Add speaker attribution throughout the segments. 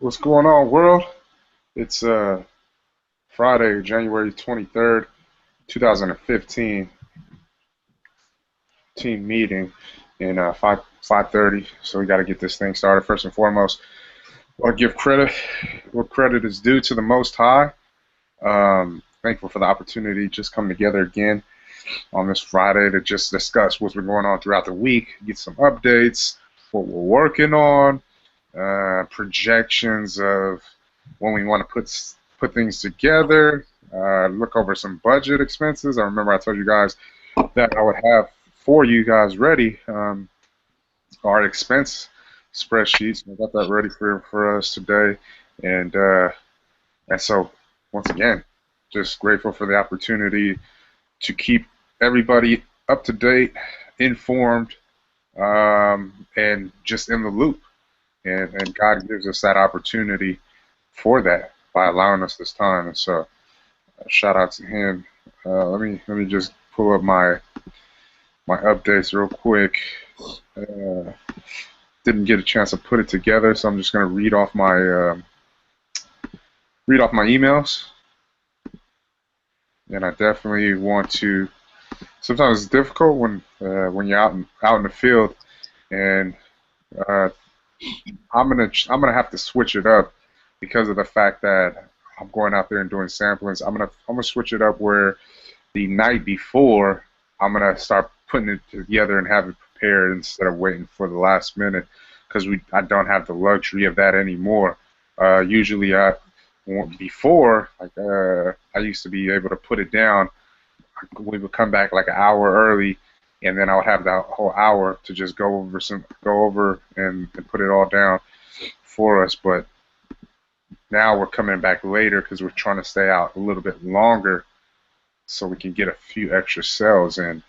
Speaker 1: What's going on, world? It's Friday, January 23rd, 2015, team meeting in 5:30. So we got to get this thing started. First and foremost, I want to give credit where credit is due to the Most High. Thankful for the opportunity to just come together again on this Friday to just discuss what's been going on throughout the week, get some updates, what we're working on, projections of when we want to put things together, look over some budget expenses. I remember I told you guys that I would have for you guys ready our expense spreadsheets. I got that ready for us today, and uh, and so once again, just grateful for the opportunity to keep everybody up to date, informed, and just in the loop. And God gives us that opportunity for that by allowing us this time. And so, shout out to Him. Let me just pull up my updates real quick. Uh, didn't get a chance to put it together, so I'm just going to read off my emails. And I definitely want to. Sometimes it's difficult when you're out in the field, and uh, I'm gonna have to switch it up because of the fact that I'm going out there and doing samplings. I'm gonna switch it up where the night before I'm gonna start putting it together and have it prepared instead of waiting for the last minute because I don't have the luxury of that anymore. Usually before I used to be able to put it down. We would come back like an hour early, and then I would have that whole hour to just go over and put it all down for us. But now we're coming back later because we're trying to stay out a little bit longer so we can get a few extra cells in.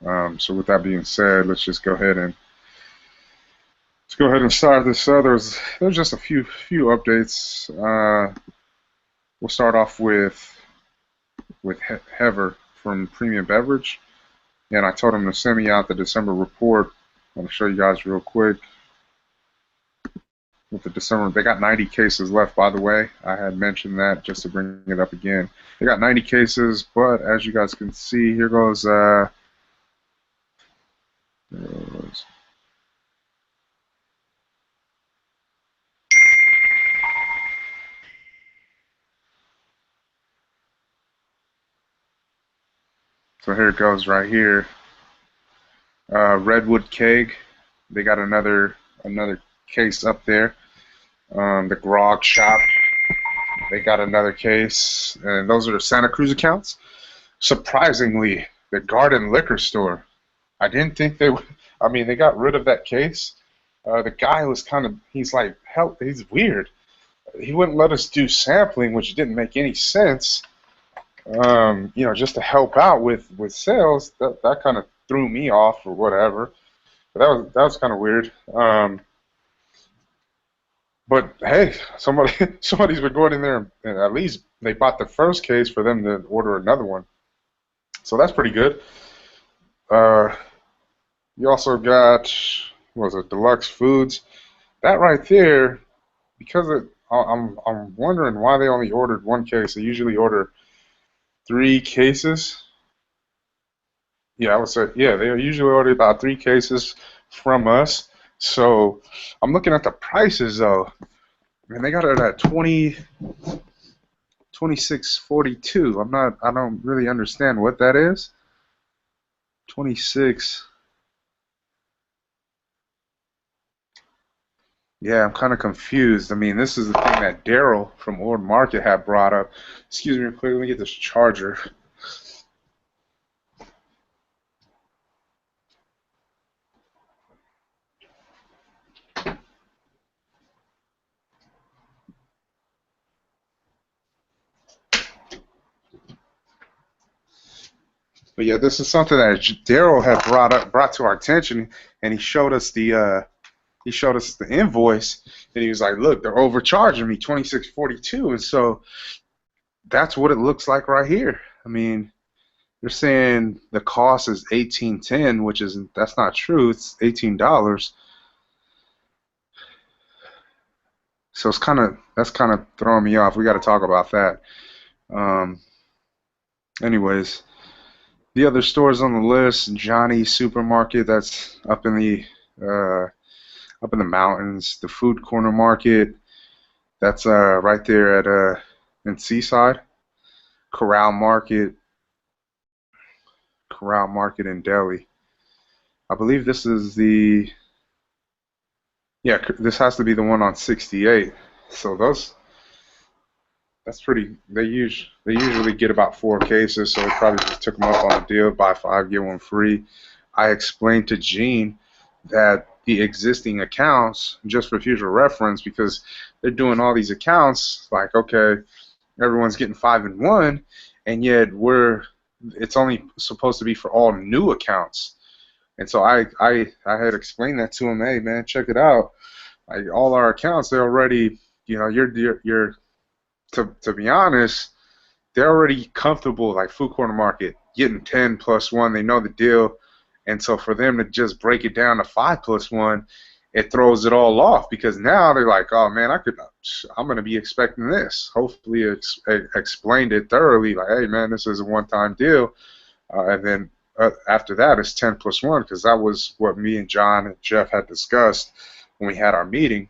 Speaker 1: So with that being said, let's go ahead and start this. There's just a few updates. We'll start off with Hever from Premium Beverage, and I told him to send me out the December report. I'm gonna show you guys real quick. With the December, they got 90 cases left, by the way. I had mentioned that just to bring it up again. They got 90 cases, but as you guys can see, here goes. So here it goes right here. Redwood Keg, they got another case up there. The Grog Shop, they got another case, and those are Santa Cruz accounts. Surprisingly, the Garden Liquor Store, I didn't think they would. I mean, they got rid of that case. The guy was he's like, hell, he's weird. He wouldn't let us do sampling, which didn't make any sense. Just to help out with sales, that kind of threw me off or whatever. But that was kind of weird. But hey, somebody's been going in there and at least they bought the first case for them to order another one. So that's pretty good. Uh, you also got, what was it, Deluxe Foods? That right there, because I'm wondering why they only ordered one case. They usually order 3 cases. Yeah, I would say, yeah, they usually order about 3 cases from us. So I'm looking at the prices though, and they got it at 26.42. I don't really understand what that is. 26. Yeah, I'm kind of confused. I mean, this is the thing that Daryl from Ord Market had brought up. Excuse me, real quick, let me get this charger. But yeah, this is something that Daryl had brought to our attention, and he showed us the invoice, and he was like, "Look, they're overcharging me 26.42," and so that's what it looks like right here. I mean, they're saying the cost is 18.10, that's not true. It's $18. So it's that's kind of throwing me off. We got to talk about that. Um, anyways, the other stores on the list: Johnny's Supermarket, that's uh, up in the mountains. The Food Corner Market, that's right there at in Seaside. Corral Market, Corral Market in Delhi. I believe this is this has to be the one on 68. So that's pretty. They usually get about 4 cases, so we probably just took them up on a deal, buy 5 get 1 free. I explained to Gene that the existing accounts, just for future reference, because they're doing all these accounts, like, okay, everyone's getting 5 and 1, and yet it's only supposed to be for all new accounts. And so I had explained that to him. Hey man, check it out. Like all our accounts, they're already, you're to be honest, they're already comfortable, like Food Corner Market, getting 10 plus 1. They know the deal. And so for them to just break it down to 5 plus 1, it throws it all off, because now they're like, oh man, I'm going to be expecting this. Hopefully explained it thoroughly, like, hey man, this is a one-time deal. And then after that, it's 10 plus 1, because that was what me and John and Jeff had discussed when we had our meeting.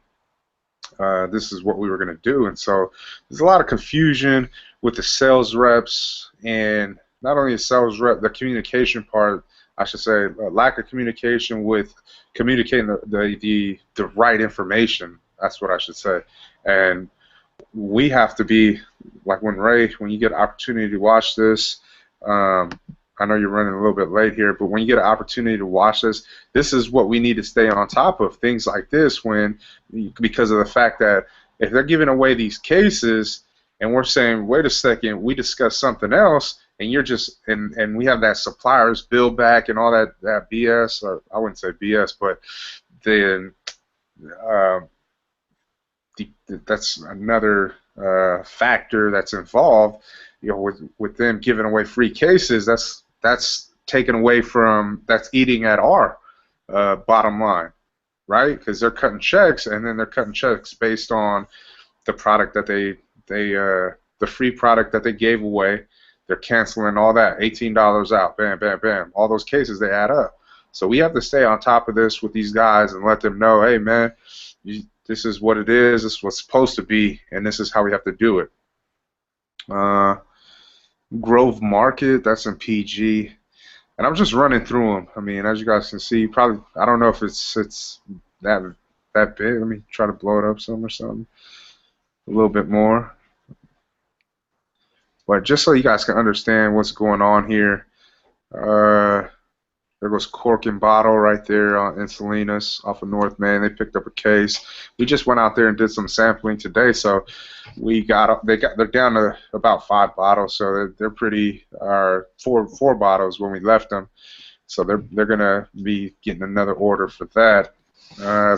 Speaker 1: This is what we were going to do. And so there's a lot of confusion with the sales reps, and not only the sales rep, the communication part, I should say, lack of communication with communicating the right information. That's what I should say. And we have to be, like when you get an opportunity to watch this, I know you're running a little bit late here, but when you get an opportunity to watch this is what we need to stay on top of, things like this, because of the fact that if they're giving away these cases and we're saying, wait a second, we discussed something else, and you're just, and we have that supplier's bill back and all that BS, or I wouldn't say BS, but then that's another factor that's involved. With them giving away free cases, that's taken away from, that's eating at our bottom line, right? Because they're cutting checks, and then they're cutting checks based on the product that the free product that they gave away. They're canceling all that, $18 out, bam, bam, bam. All those cases, they add up. So we have to stay on top of this with these guys and let them know, hey man, this is what it is, this is what's supposed to be, and this is how we have to do it. Grove Market, that's in PG, and I'm just running through them. I mean, as you guys can see, probably, I don't know if it's that big. Let me try to blow it up some or something, a little bit more. But just so you guys can understand what's going on here, there goes Cork and Bottle right there in Salinas off of North Main. They picked up a case. We just went out there and did some sampling today, so they're down to about 5 bottles, so they're pretty, four bottles when we left them. So they're gonna be getting another order for that.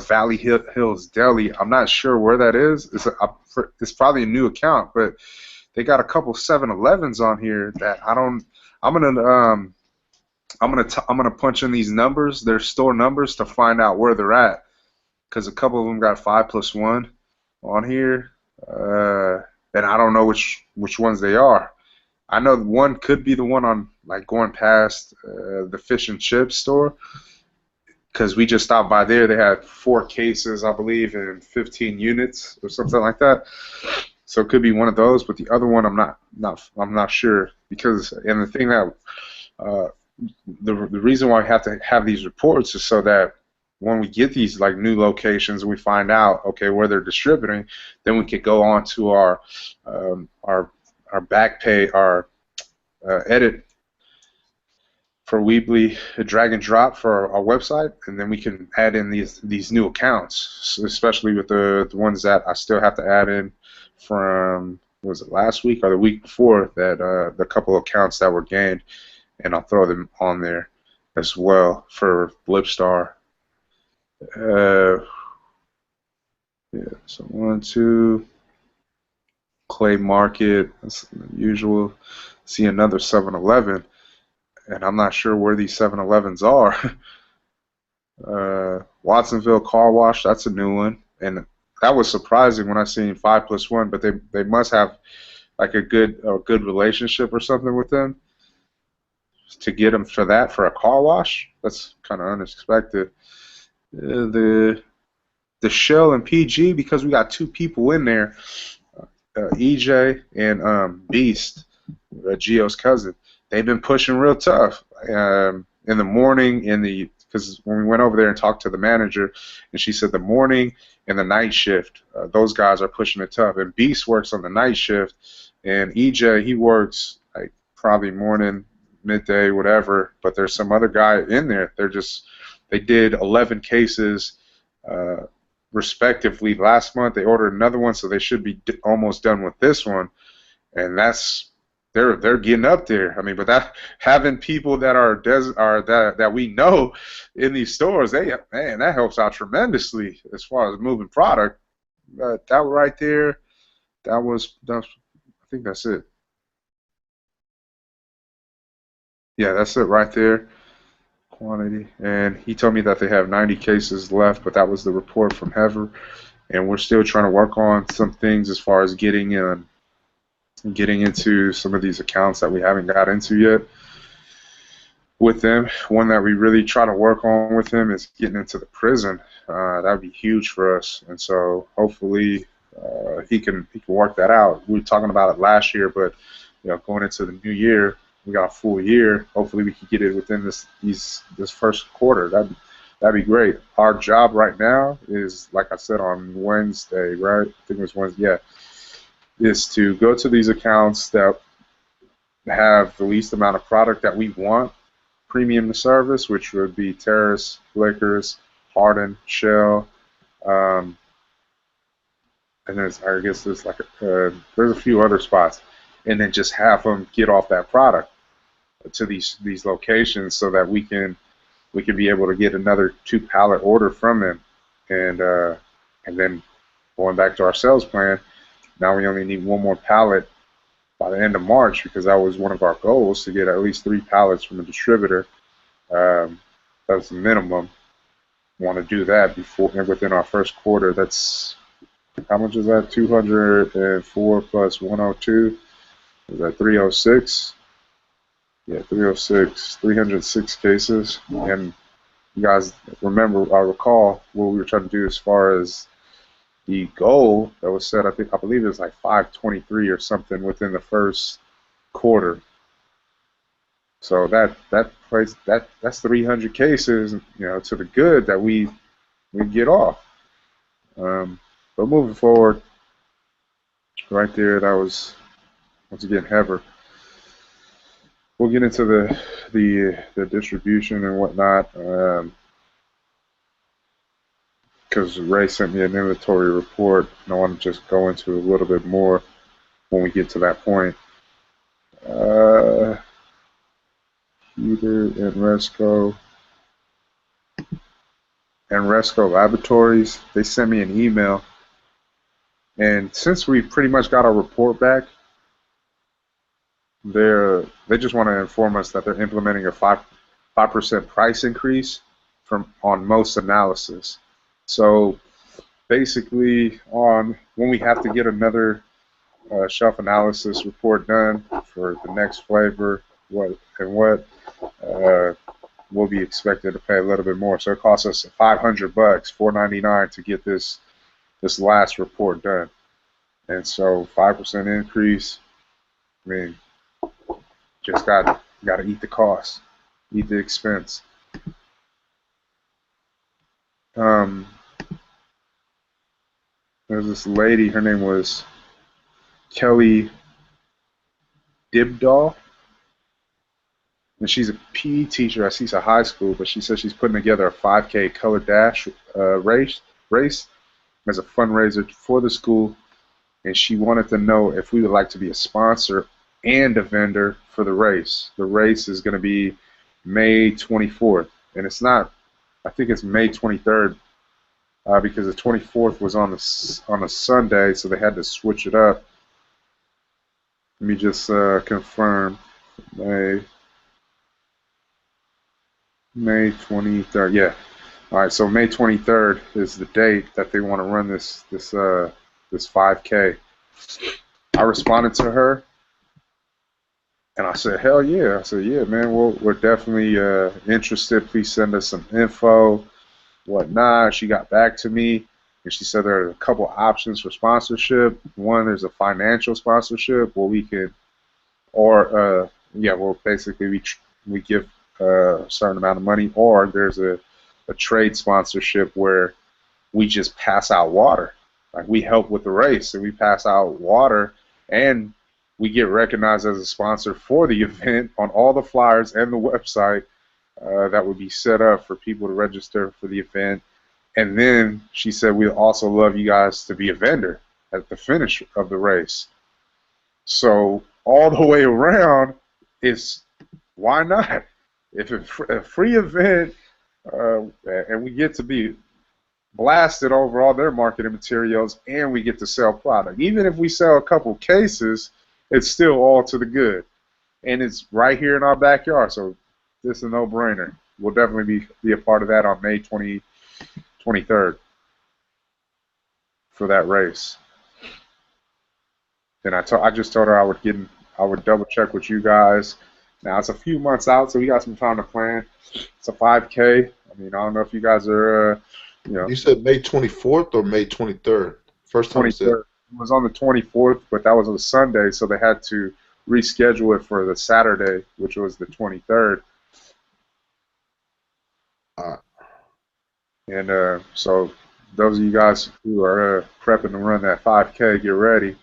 Speaker 1: Valley Hills Deli. I'm not sure where that is. It's probably a new account, but they got a couple 7-Elevens on here that I'm gonna punch in these numbers, their store numbers, to find out where they're at, because a couple of them got 5 plus 1 on here, and I don't know which ones they are. I know one could be the one on, like, going past the fish and chips store, because we just stopped by there. They had 4 cases, I believe, and 15 units or something like that. So it could be one of those, but the other one I'm not sure, because, and the thing that the reason why we have to have these reports is so that when we get these, like, new locations and we find out, okay, where they're distributing, then we could go on to our back pay, our edit for Weebly, drag and drop for our website, and then we can add in these new accounts, especially with the ones that I still have to add in from, was it last week or the week before, that the couple of accounts that were gained, and I'll throw them on there as well for Blipstar. Yeah, so 1, 2, Clay Market, that's usual. See another 7-Eleven, and I'm not sure where these 7-Elevens are. Watsonville Car Wash, that's a new one, and that was surprising when I seen 5+1. But they must have like a good relationship or something with them to get them for that for a car wash. That's kind of unexpected. The Shell and PG, because we got two people in there, EJ and Beast, Geo's cousin. They've been pushing real tough in the morning. Because when we went over there and talked to the manager, and she said the morning and the night shift, those guys are pushing it tough. And Beast works on the night shift, and EJ he works like probably morning, midday, whatever. But there's some other guy in there. They did 11 cases. Uh, Respectively last month. They ordered another one, so they should be almost done with this one, and they're getting up there. I mean, but that having people that are that we know in these stores, that helps out tremendously as far as moving product. That right there, I think that's it. Yeah, that's it right there. Quantity, and he told me that they have 90 cases left, but that was the report from Hever, and we're still trying to work on some things as far as getting into some of these accounts that we haven't got into yet with them. One that we really try to work on with him is getting into the prison. That would be huge for us, and so hopefully he can work that out. We were talking about it last year, but going into the new year, we got a full year. Hopefully, we can get it within this first quarter. That'd be great. Our job right now is, like I said, on Wednesday, right? I think it was Wednesday. Yeah, is to go to these accounts that have the least amount of product that we want, premium to service, which would be Terrace, Liquors, Hardin, Shell, um, and I guess there's a few other spots, and then just have them get off that product to these locations so that we can be able to get another 2 pallet order from them, and then going back to our sales plan. Now we only need one more pallet by the end of March because that was one of our goals to get at least 3 pallets from a distributor. That's the minimum. Want to do that within our first quarter. That's how much is that? 204 plus 102. Is that 306? Yeah, 306. 306 cases. And you guys I recall what we were trying to do as far as the goal that was set. I believe it was like 523 or something within the first quarter. So that's 300 cases, to the good that we get off. But moving forward, right there, that was once again Hever. We'll get into the distribution and whatnot, because Ray sent me an inventory report, and I want to just go into a little bit more when we get to that point. Peter and Resco Laboratories, they sent me an email, and since we pretty much got our report back, they just want to inform us that they're implementing a 5% price increase on most analysis. So basically, when we have to get another shelf analysis report done for the next flavor, what we'll be expected to pay a little bit more. So it costs us $500, $499 to get this last report done. And so 5% increase. I mean, just got to eat the cost, eat the expense. There's this lady. Her name was Kelly Dibdahl, and she's a PE teacher at CISA High School. But she says she's putting together a 5K color dash race as a fundraiser for the school, and she wanted to know if we would like to be a sponsor and a vendor for the race. The race is going to be May 24th, and it's not. I think it's May 23rd because the 24th was on a Sunday, so they had to switch it up. Let me just confirm. May 23rd. Yeah, All right, so May 23rd is the date that they want to run this 5K. I responded to her and I said, hell yeah. I said, yeah, man, we're definitely interested. Please send us some info, whatnot. She got back to me and she said there are a couple options for sponsorship. One, there's a financial sponsorship where we can, or well, basically we give a certain amount of money, or there's a trade sponsorship where we just pass out water. Like we help with the race and we pass out water and we get recognized as a sponsor for the event on all the flyers and the website that would be set up for people to register for the event. And then she said, we'd also love you guys to be a vendor at the finish of the race. So all the way around is, why not? If it's a free event and we get to be blasted over all their marketing materials and we get to sell product. Even if we sell a couple cases, it's still all to the good. And it's right here in our backyard, so this is a no-brainer. We'll definitely be a part of that on May 23rd for that race. And I just told her I would double check with you guys. Now it's a few months out, so we got some time to plan. It's a 5K. I mean, I don't know if you guys are
Speaker 2: You said May 24th or May 23rd? First time you said.
Speaker 1: 23rd. It was on the 24th, but that was a Sunday, so they had to reschedule it for the Saturday, which was the 23rd. And so those of you guys who are prepping to run that 5K, get ready.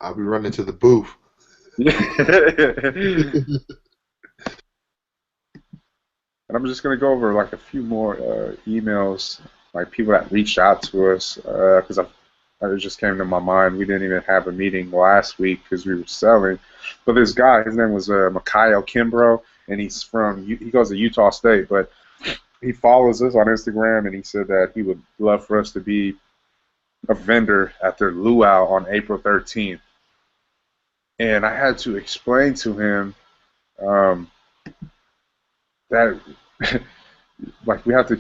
Speaker 2: I'll be running to the booth.
Speaker 1: And I'm just going to go over like a few more emails, like people that reached out to us, because it just came to my mind. We didn't even have a meeting last week because we were selling. But this guy, his name was Mikhail Kimbrough, and he goes to Utah State, but he follows us on Instagram, and he said that he would love for us to be a vendor at their luau on April 13th. And I had to explain to him that, like, we have to,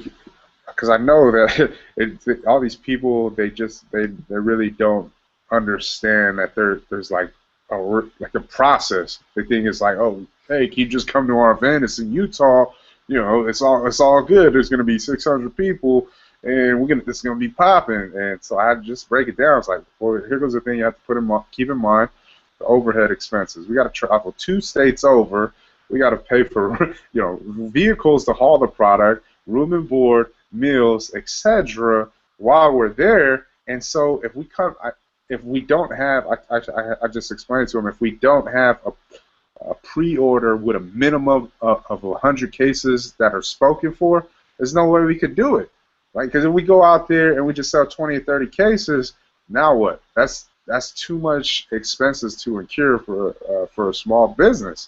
Speaker 1: because I know that all these people, they really don't understand that there's like a process. They think it's like, oh, hey, can you just come to our event? It's in Utah, it's all good. There's gonna be 600 people, and it's gonna be popping. And so I had to just break it down. It's like, well, here goes the thing you have to keep in mind: the overhead expenses. We got to travel 2 states over. We got to pay for vehicles to haul the product, room and board, meals, etc. while we're there. And so if we don't have, I just explained to him, if we don't have a pre-order with a minimum of 100 cases that are spoken for, there's no way we could do it, right? Because if we go out there and we just sell 20 or 30 cases, now what? That's too much expenses to incur for a small business.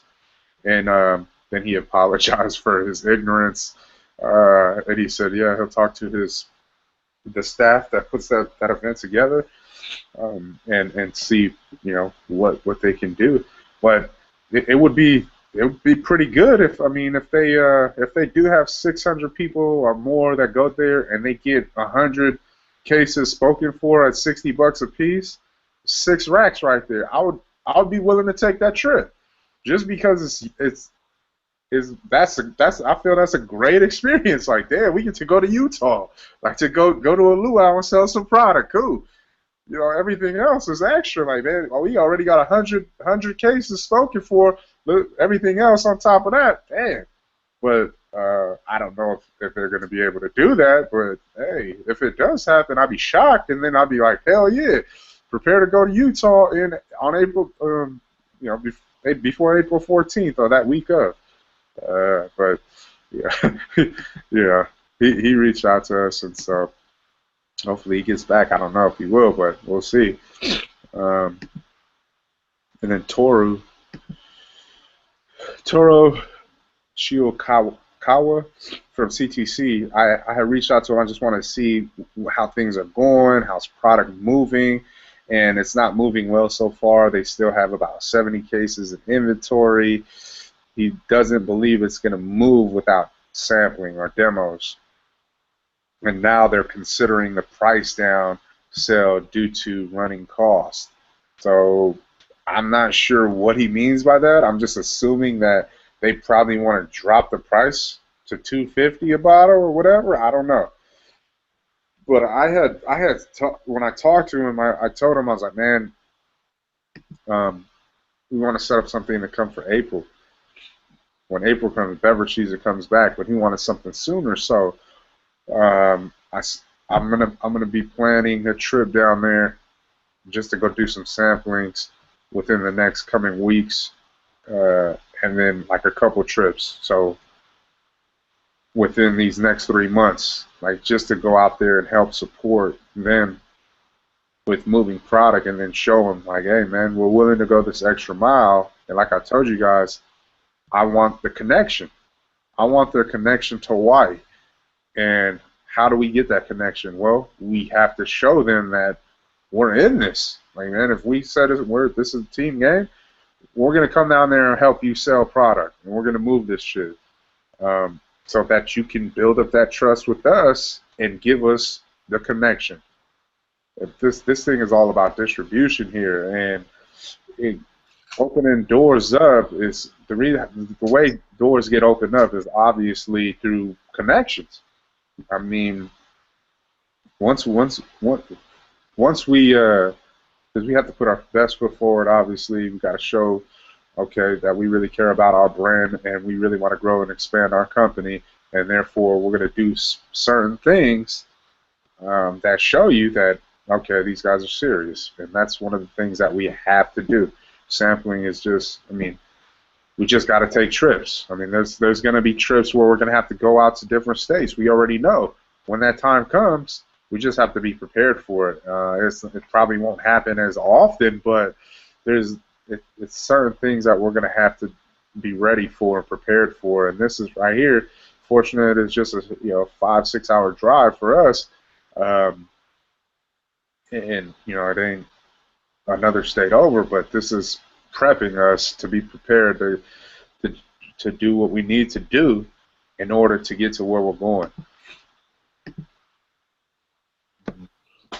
Speaker 1: And then he apologized for his ignorance, and he said, yeah, he'll talk to the staff that puts that event together, and see what they can do. But it would be pretty good if they do have 600 people or more that go there and they get 100 cases spoken for at $60 a piece, 6 racks right there. I would be willing to take that trip. Just because I feel that's a great experience. Like, damn, we get to go to Utah, like to go to a luau and sell some product. Cool. Everything else is extra. Like, man, we already got 100 cases spoken for. Everything else on top of that, damn. But I don't know if they're going to be able to do that. But hey, if it does happen, I'd be shocked, and then I'd be like, hell yeah, prepare to go to Utah on April, before April 14th or that week of. But yeah, yeah, he reached out to us, and so hopefully he gets back. I don't know if he will, but we'll see. And then Toro Shiokawa Kawa from CTC. I had reached out to him. I just want to see how things are going, how's product moving, and it's not moving well so far. They still have about 70 cases in inventory. He doesn't believe it's going to move without sampling or demos. And now they're considering the price down sell due to running costs. So I'm not sure what he means by that. I'm just assuming that they probably want to drop the price to $2.50 a bottle or whatever. I don't know. But when I talked to him, I told him, I was like, man, we want to set up something to come for April. When April comes, beverage season comes back, but he wanted something sooner. So I'm gonna be planning a trip down there just to go do some samplings within the next coming weeks, and then like a couple trips. So within these next 3 months, like just to go out there and help support them with moving product, and then show them like, hey man, we're willing to go this extra mile. And like I told you guys, I want the connection. I want their connection to Hawaii. And how do we get that connection? Well, we have to show them that we're in this. Like, man, if we said this is a team game, we're going to come down there and help you sell product, and we're going to move this shit. So that you can build up that trust with us and give us the connection. If this thing is all about distribution here, and opening doors up is the way doors get opened up is obviously through connections. I mean, once we, because we have to put our best foot forward. Obviously, we got to show, okay, that we really care about our brand and we really want to grow and expand our company, and therefore we're going to do certain things that show you that, okay, these guys are serious, and that's one of the things that we have to do. Sampling is just, I mean, we just got to take trips. I mean, there's going to be trips where we're going to have to go out to different states. We already know when that time comes. We just have to be prepared for it. It probably won't happen as often, but it's certain things that we're going to have to be ready for and prepared for. And this is right here. Fortunate, it's just a 5-6 hour drive for us, and it ain't another state over, but this is prepping us to be prepared to do what we need to do in order to get to where we're going.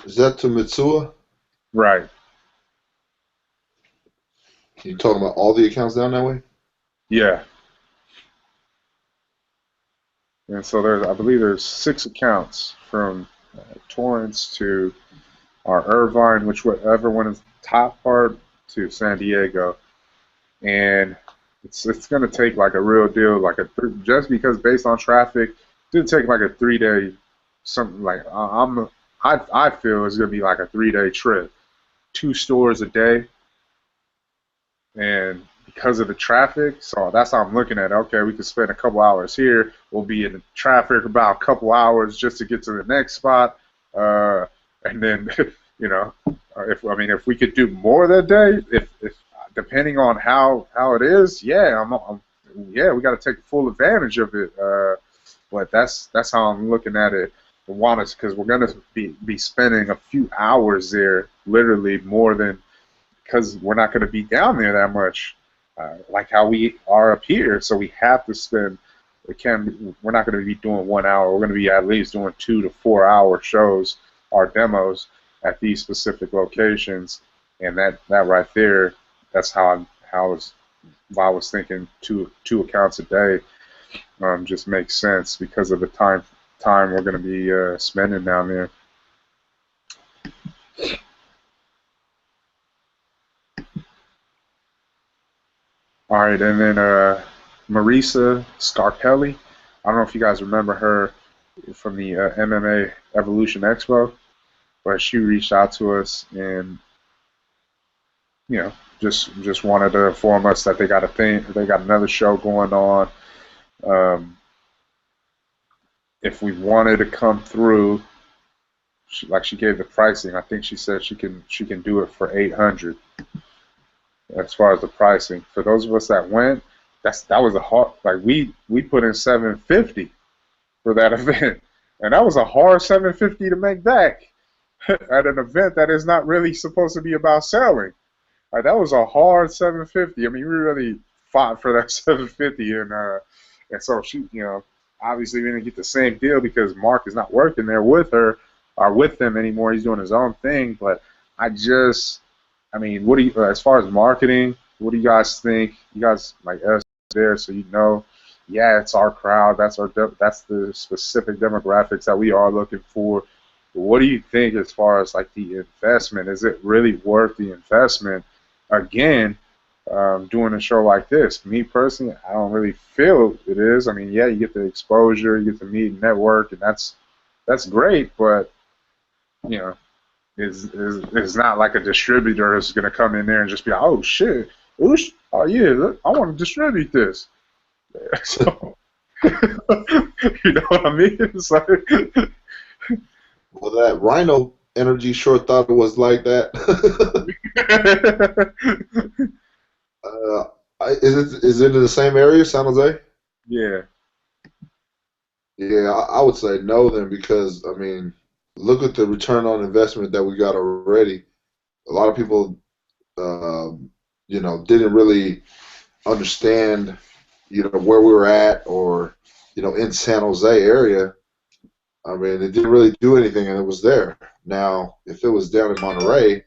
Speaker 2: Is that to Mitsua?
Speaker 1: Right.
Speaker 2: You talking about all the accounts down that way?
Speaker 1: Yeah. And so I believe there's 6 accounts from Torrance to our Irvine, whichever one is the top part, to San Diego. And it's going to take like a real deal, just because based on traffic, it's going to take like a 3-day, something like, I feel it's going to be like a 3-day trip. 2 stores a day. And because of the traffic, so that's how I'm looking at it. Okay, we could spend a couple hours here. We'll be in the traffic about a couple hours just to get to the next spot. And then, if we could do more that day, if depending on how it is, yeah, we got to take full advantage of it. But that's how I'm looking at it. Because we're gonna be spending a few hours there, literally more than, because we're not gonna be down there that much, like how we are up here. So we have to spend. We're not gonna be doing 1 hour. We're gonna be at least doing 2 to 4 hour shows, our demos at these specific locations, and that right there, that's how I was thinking two accounts a day. Just makes sense because of the time we're going to be spending down there. All right, and then Marisa Scarpelli. I don't know if you guys remember her from the MMA Evolution Expo, but she reached out to us and just wanted to inform us that they got another show going on. If we wanted to come through, she gave the pricing. I think she said she can do it for $800. As far as the pricing, for those of us that went, that was a hard, like we put in 750 for that event, and that was a hard 750 to make back at an event that is not really supposed to be about selling. Like, that was a hard 750. I mean, we really fought for that 750, and so she, obviously we didn't get the same deal because Mark is not working there with her or with them anymore. He's doing his own thing. But I mean, what do you, as far as marketing, what do you guys think? You guys like us there, so yeah, it's our crowd. That's the specific demographics that we are looking for. What do you think as far as like the investment? Is it really worth the investment? Again, doing a show like this, me personally, I don't really feel it is. I mean, yeah, you get the exposure, you get to meet and network, and that's great. But you know, is not like a distributor is going to come in there and just be like, oh shit, oosh, oh yeah, look, I want to distribute this. So, you know what I mean? It's like,
Speaker 2: Well, that Rhino Energy sure thought it was like that. uh, is it in the same area, San Jose?
Speaker 1: yeah,
Speaker 2: Yeah, I would say no then because I mean, look at the return on investment that we got already. A lot of people, didn't really understand, where we were at or, in San Jose area. I mean, it didn't really do anything, and it was there. Now, if it was down in Monterey,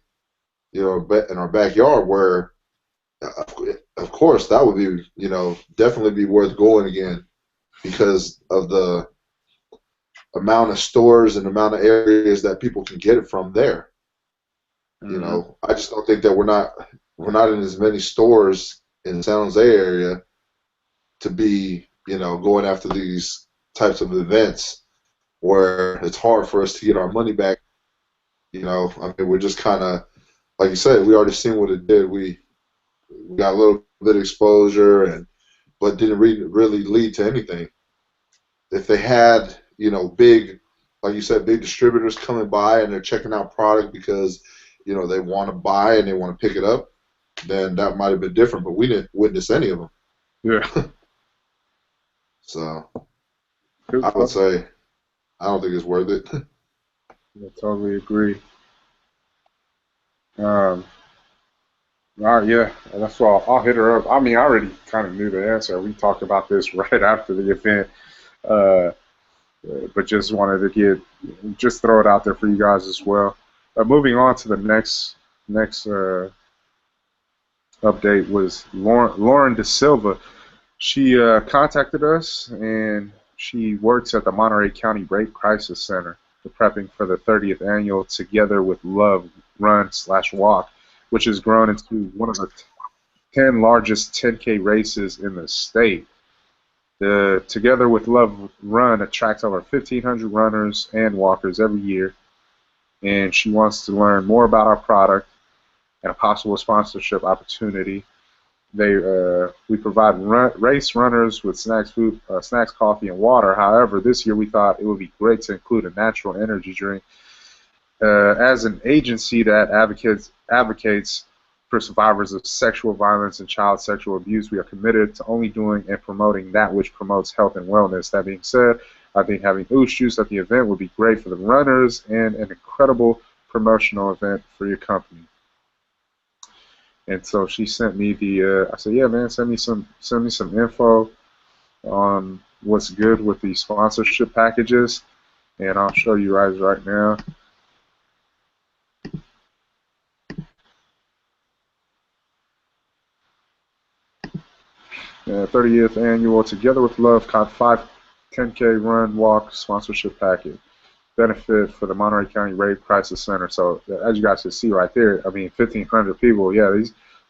Speaker 2: in our backyard, where, uh, of course, that would be, definitely be worth going again because of the amount of stores and amount of areas that people can get it from there.
Speaker 1: hmm
Speaker 2: I just don't think that we're not in as many stores in the San Jose area to be, going after these types of events where it's hard for us to get our money back. I mean, we're just kind of, like you said, we already seen what it did. We got a little bit of exposure, but didn't really lead to anything. If they had, big, like you said, big distributors coming by and they're checking out product because, they want to buy and they want to pick it up, then that might have been different. But we didn't witness any of them.
Speaker 1: yeah.
Speaker 2: So
Speaker 1: Good
Speaker 2: I would
Speaker 1: stuff.
Speaker 2: say I don't think it's worth it.
Speaker 1: I totally agree. Um, all right, yeah, that's why I'll hit her up. I mean, I already kind of knew the answer. We talked about this right after the event, uh, but just wanted to just throw it out there for you guys as well. Moving on to the next update was Lauren De Silva. She contacted us, and she works at the Monterey County Rape Crisis Center, for prepping for the 30th annual Together with Love Run/Walk, which has grown into one of the 10 largest 10K races in the state. The Together with Love Run attracts over 1,500 runners and walkers every year, and she wants to learn more about our product and a possible sponsorship opportunity. We provide race runners with snacks, coffee, and water. However, this year we thought it would be great to include a natural energy drink. As an agency that advocates for survivors of sexual violence and child sexual abuse, we are committed to only doing and promoting that which promotes health and wellness. That being said, I think having Oosh Juice at the event would be great for the runners and an incredible promotional event for your company. And so she sent me I said, yeah, man, send me some info on what's good with the sponsorship packages, and I'll show you guys right now. 30th annual Together with Love caught 10K run walk sponsorship package. Benefit for the Monterey County Rape Crisis Center. So as you guys can see right there, I mean, 1,500 people. Yeah,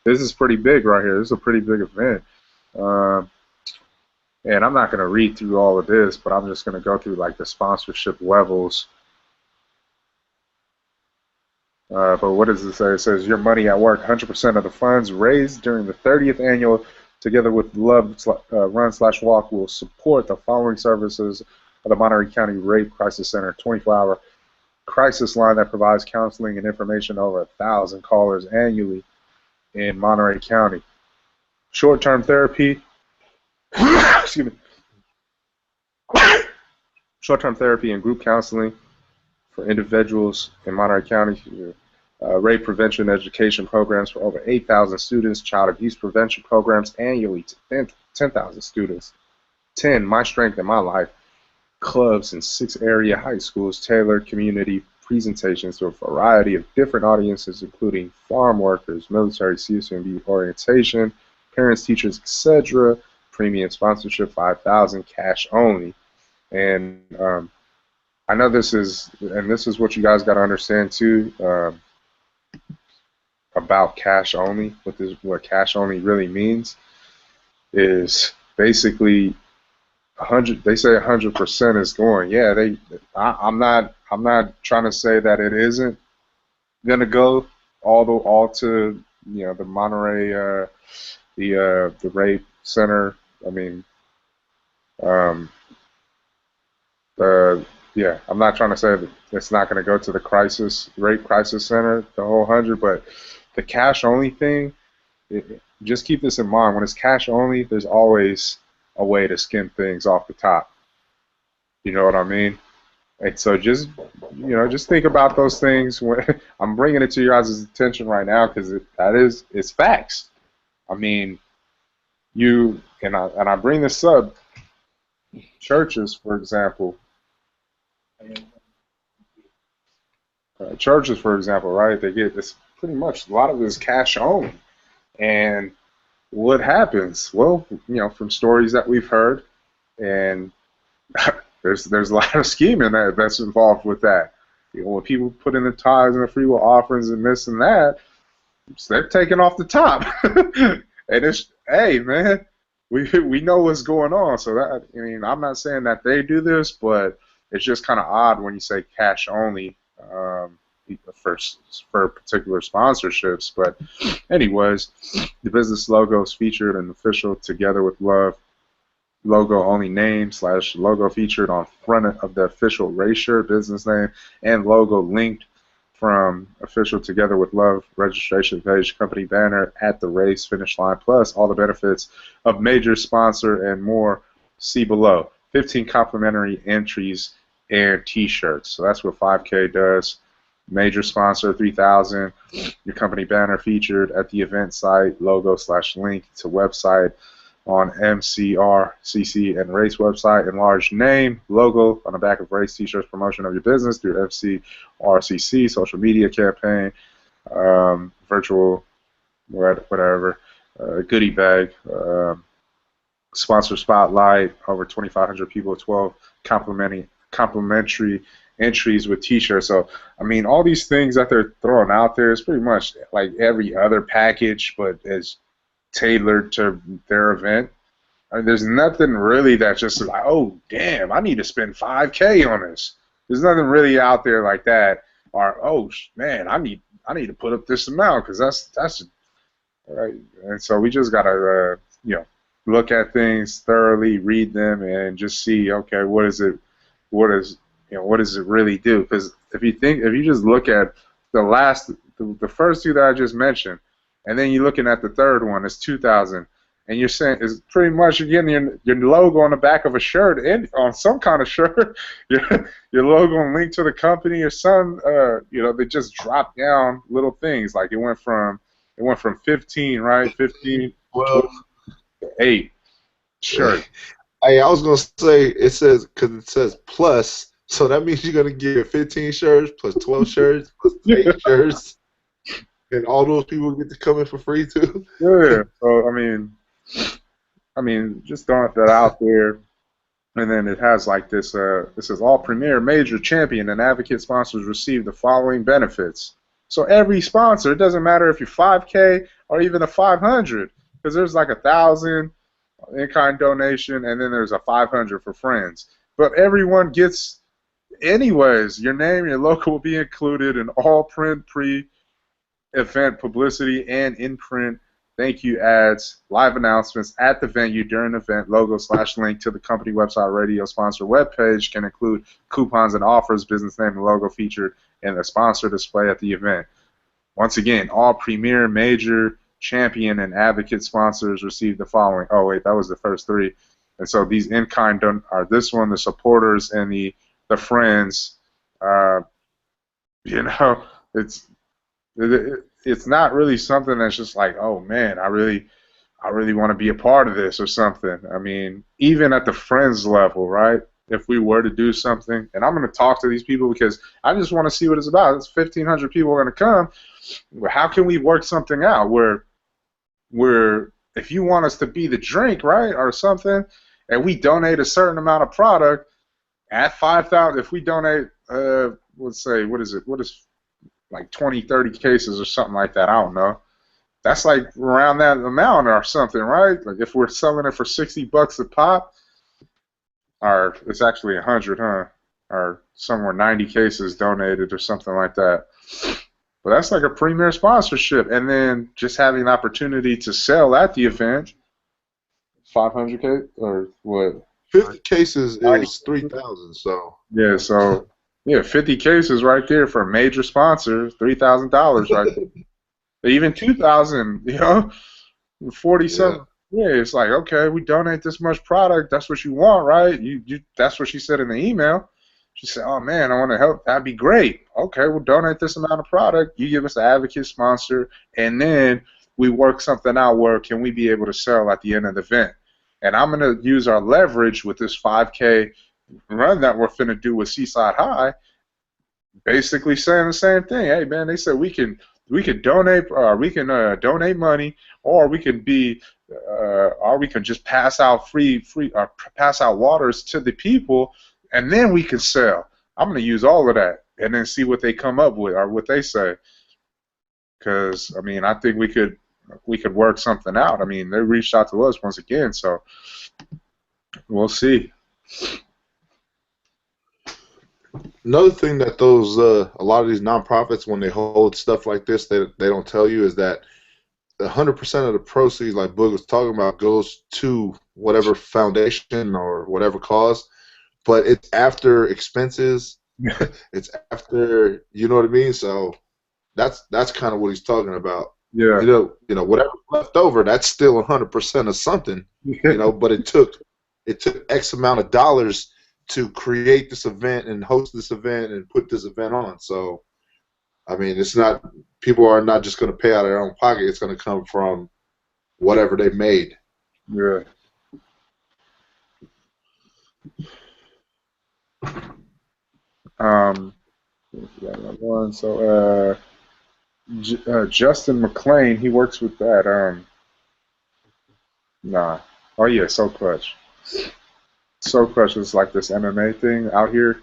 Speaker 1: this is pretty big right here. This is a pretty big event. Um, and I'm not going to read through all of this, but I'm just going to go through like the sponsorship levels. But what does it say? It says your money at work. 100% of the funds raised during the 30th annual Together with Love Run/Walk will support the following services of the Monterey County Rape Crisis Center, 24-hour crisis line that provides counseling and information to over 1,000 callers annually in Monterey County. Short-term therapy excuse me, short-term therapy and group counseling for individuals in Monterey County, rape prevention education programs for over 8,000 students, child abuse prevention programs annually to 10,000 students, 10 My Strength in My Life clubs in 6 area high schools, tailored community presentations to a variety of different audiences, including farm workers, military, CSMB orientation, parents, teachers, etc., premium sponsorship, 5,000, cash only. And I know this is what you guys got to understand too, about cash only. What cash only really means is basically 100. They say 100% is going. Yeah, I'm not trying to say that it isn't gonna go all to the Monterey the rape center. I mean, yeah, I'm not trying to say that it's not going to go to the rape crisis center, the whole 100, but the cash only thing, just keep this in mind. When it's cash only, there's always a way to skim things off the top. You know what I mean? And so just think about those things. When I'm bringing it to your guys' attention right now because it's facts. I mean, I bring this up. Churches, for example. Churches, for example, right? They get this pretty much. A lot of it is cash only, and what happens? Well, from stories that we've heard, and there's a lot of scheming that's involved with that. When people put in the tithes and the free will offerings and this and that, they're taking off the top, and it's hey man, we know what's going on. So I'm not saying that they do this, but it's just kind of odd when you say cash only for particular sponsorships. But anyways, the business logo is featured in official Together with Love logo only name / logo featured on front of the official race shirt business name and logo linked from official Together with Love registration page, company banner at the race finish line, plus all the benefits of major sponsor and more. See below. 15 complimentary entries and T-shirts. So that's what 5K does. Major sponsor 3,000. Your company banner featured at the event site. Logo / link to website on MCRCC and race website. Enlarged name. Logo on the back of race T-shirts. Promotion of your business through MCRCC. Social media campaign. Virtual whatever. Goodie bag. Sponsor spotlight. Over 2,500 people. 12 complimentary entries with T-shirts. So I mean, all these things that they're throwing out there is pretty much like every other package, but is tailored to their event. I mean, there's nothing really that's just like, oh damn, I need to spend 5K on this. There's nothing really out there like that. Or oh man, I need to put up this amount because that's right. And so we just gotta look at things thoroughly, read them, and just see, okay, what does it really do? Because if you just look at the first two that I just mentioned, and then you're looking at the third one, it's 2,000, and you're saying it's pretty much you're getting your logo on the back of a shirt and on some kind of shirt, your logo and link to the company or some, they just drop down little things like it went from 15, right? 15, 12, 8. Sure.
Speaker 2: Hey, I was gonna say it says plus, so that means you're gonna get 15 shirts plus 12 shirts plus 8 shirts, and all those people get to come in for free too.
Speaker 1: Yeah. So I mean, just throwing that out there, and then it has like this. It says all premier, major, champion, and advocate sponsors receive the following benefits. So every sponsor, it doesn't matter if you're 5K or even a 500, because there's like 1,000. In-kind donation, and then there's a 500 for friends. But everyone gets, anyways, your name, your logo will be included in all print, pre-event publicity, and in-print thank you ads, live announcements at the venue during the event. Logo / link to the company website, radio sponsor webpage can include coupons and offers, business name and logo featured in the sponsor display at the event. Once again, all premier, major, champion, and advocate sponsors receive the following. Oh, wait, that was the first 3. And so these in-kind are this one, the supporters and the friends. Uh, you know, it's it's not really something that's just like, oh man, I really want to be a part of this or something. I mean, even at the friends level, right? If we were to do something, and I'm going to talk to these people because I just want to see what it's about. It's 1,500 people going to come. How can we work something out where if you want us to be the drink, right, or something, and we donate a certain amount of product at 5,000, if we donate, let's say, what is like 20, 30 cases or something like that, I don't know. That's like around that amount or something, right? Like if we're selling it for $60 a pop, or it's actually 100, huh? Or somewhere 90 cases donated or something like that. But that's like a premier sponsorship, and then just having an opportunity to sell at the event, 500 or what?
Speaker 2: 50 cases
Speaker 1: 90.
Speaker 2: is 3,000. So
Speaker 1: Yeah, so yeah, 50 cases right there for a major sponsor, $3,000 right there. Even 2,000, 47.
Speaker 2: yeah,
Speaker 1: Yeah, it's like, okay, we donate this much product. That's what you want, right? You that's what she said in the email. She said, oh man, I want to help. That'd be great. Okay, we'll donate this amount of product. You give us an advocate sponsor, and then we work something out where can we be able to sell at the end of the event. And I'm going to use our leverage with this 5K run that we're finna do with Seaside High, basically saying the same thing. Hey man, they said we can donate donate money, or we can be or we can just pass out free pass out waters to the people, and then we can sell. I'm gonna use all of that and then see what they come up with or what they say. Because I mean, I think we could work something out. I mean, they reached out to us once again, so we'll see.
Speaker 2: another thing that those a lot of these nonprofits, when they hold stuff like this, they don't tell you is that 100% of the proceeds, like Boog was talking about, goes to whatever foundation or whatever cause, but it's after expenses. It's after, you know what I mean? So that's kind of what he's talking about.
Speaker 1: Yeah.
Speaker 2: Whatever's left over, that's still 100% of something. But it took X amount of dollars to create this event and host this event and put this event on. So, I mean, it's not, people are not just going to pay out of their own pocket. It's going to come from whatever they made.
Speaker 1: Yeah. One. So, Justin McLean, he works with that. Nah. Oh yeah, So Clutch. So Clutch is like this MMA thing out here.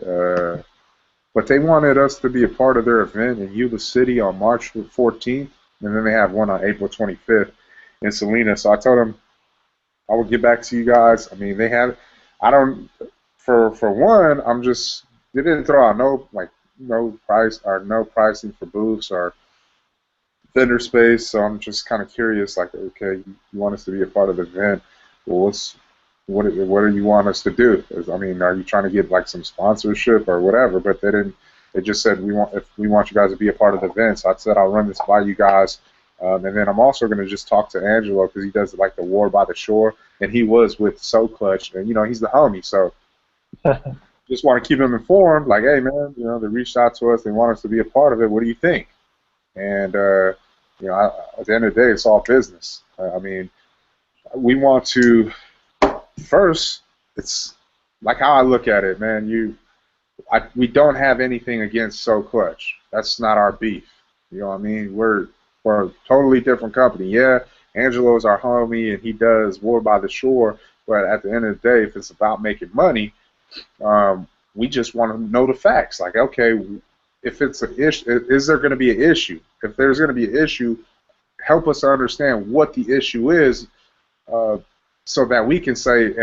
Speaker 1: Uh, but they wanted us to be a part of their event in Yuba City on March 14th, and then they have one on April 25th in Salinas. So I told them I would get back to you guys. I mean, they have. I don't. For one, I'm just. They didn't throw out no price or no pricing for booths or vendor space. So I'm just kind of curious. Like, okay, you want us to be a part of the event? Well, what do you want us to do? I mean, are you trying to get like some sponsorship or whatever? But they didn't. They just said we want you guys to be a part of the event. So I said I'll run this by you guys. And then I'm also going to just talk to Angelo because he does like the War by the Shore, and he was with So Clutch, and he's the homie. So just want to keep him informed. Like, hey man, they reached out to us, they want us to be a part of it. What do you think? And at the end of the day, it's all business. I mean, we want to first. It's like how I look at it, man. We don't have anything against So Clutch. That's not our beef. You know what I mean? We're a totally different company. Yeah, Angelo's our homie, and he does War by the Shore. But at the end of the day, if it's about making money, we just want to know the facts. Like, okay, if it's an issue, is there going to be an issue? If there's going to be an issue, help us to understand what the issue is, so that we can say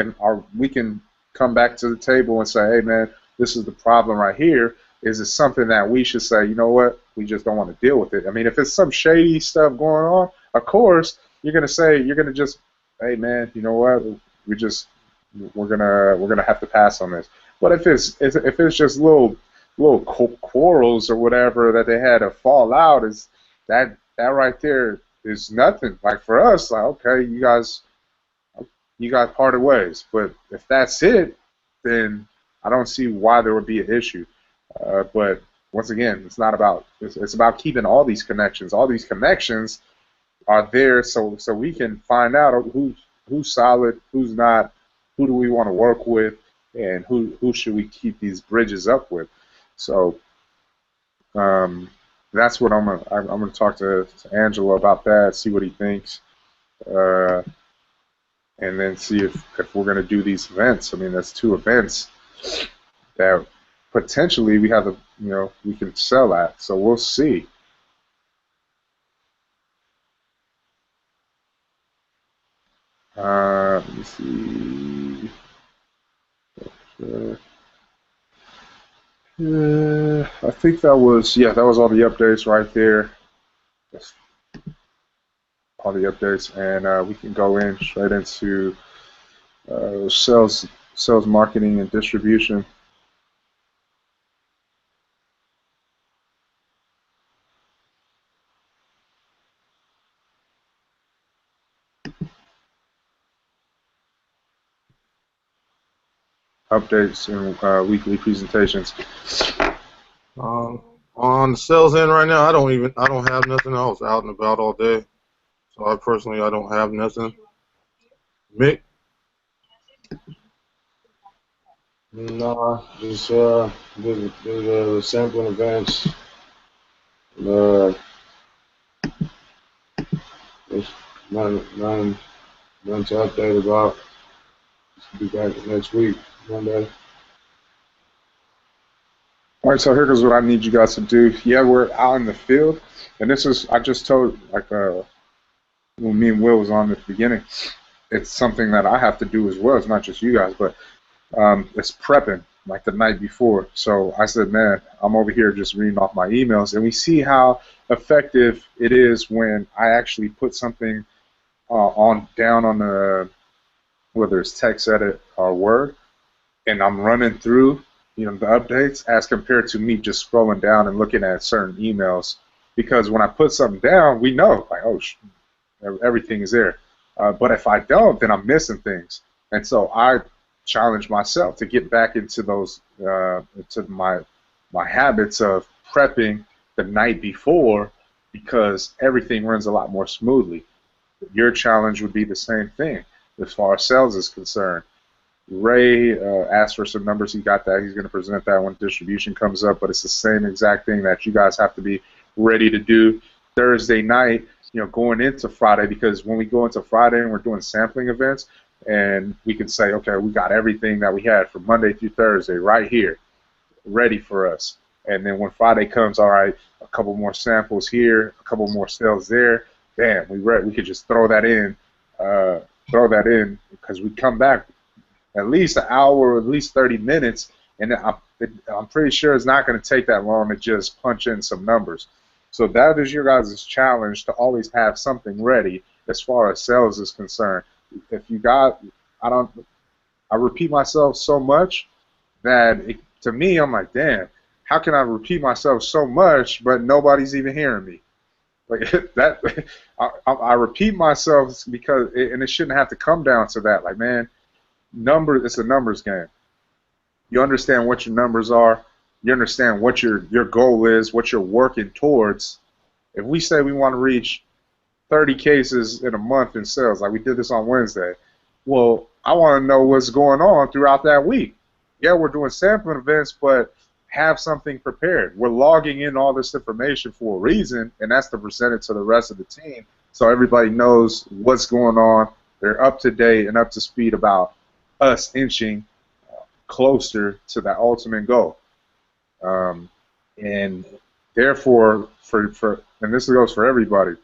Speaker 1: we can come back to the table and say, hey man, this is the problem right here. Is it something that we should say, you know what, we just don't want to deal with it? I mean, if it's some shady stuff going on, of course you're going to just, hey man, you know what, we're gonna have to pass on this. But if it's just little quarrels or whatever that they had a fallout, is that right there is nothing. Like for us, like okay, you guys, you guys parted ways. But if that's it, then I don't see why there would be an issue. But once again, it's not about. It's about keeping all these connections. All these connections are there, so we can find out who's solid, who's not, who do we want to work with, and who should we keep these bridges up with. So that's what I'm gonna talk to Angelo about that, see what he thinks, uh, and then see if we're gonna do these events. I mean, that's 2 events that potentially we have we can sell at. So we'll see. Let me see. I think that was all the updates right there. That's all the updates, and we can go in straight into sales, marketing, and distribution. Updates and weekly presentations.
Speaker 3: On the sales end right now, I don't have nothing else out and about all day. So I don't have nothing. Mick?
Speaker 4: Nah, just did sampling events. There's none to update about. Be back next week, Monday.
Speaker 1: All right, so here's what I need you guys to do. Yeah, we're out in the field, and this is, I just told, like, when me and Will was on at the beginning, it's something that I have to do as well. It's not just you guys, but it's prepping, like the night before. So I said, man, I'm over here just reading off my emails, and we see how effective it is when I actually put something down on the, whether it's text edit or Word, and I'm running through, the updates as compared to me just scrolling down and looking at certain emails. Because when I put something down, we know, like, oh, everything is there. But if I don't, then I'm missing things. And so I challenge myself to get back into those, into my habits of prepping the night before, because everything runs a lot more smoothly. Your challenge would be the same thing as far as sales is concerned. Ray asked for some numbers. He got that. He's going to present that when distribution comes up, but it's the same exact thing that you guys have to be ready to do Thursday night, going into Friday, because when we go into Friday and we're doing sampling events, and we can say, okay, we got everything that we had from Monday through Thursday right here ready for us. And then when Friday comes, all right, a couple more samples here, a couple more sales there, bam, we could just throw that in because we come back at least an hour, at least 30 minutes, and I'm pretty sure it's not going to take that long to just punch in some numbers. So that is your guys' challenge, to always have something ready as far as sales is concerned. If you got, I repeat myself so much that to me, I'm like, damn, how can I repeat myself so much but nobody's even hearing me? Like that, I repeat myself because, and it shouldn't have to come down to that. Like, man, it's a numbers game. You understand what your numbers are. You understand what your goal is, what you're working towards. If we say we want to reach 30 cases in a month in sales, like we did this on Wednesday, well, I want to know what's going on throughout that week. Yeah, we're doing sampling events, but have something prepared. We're logging in all this information for a reason, and that's to present it to the rest of the team so everybody knows what's going on. They're up to date and up to speed about us inching closer to that ultimate goal. And therefore, and this goes for everybody.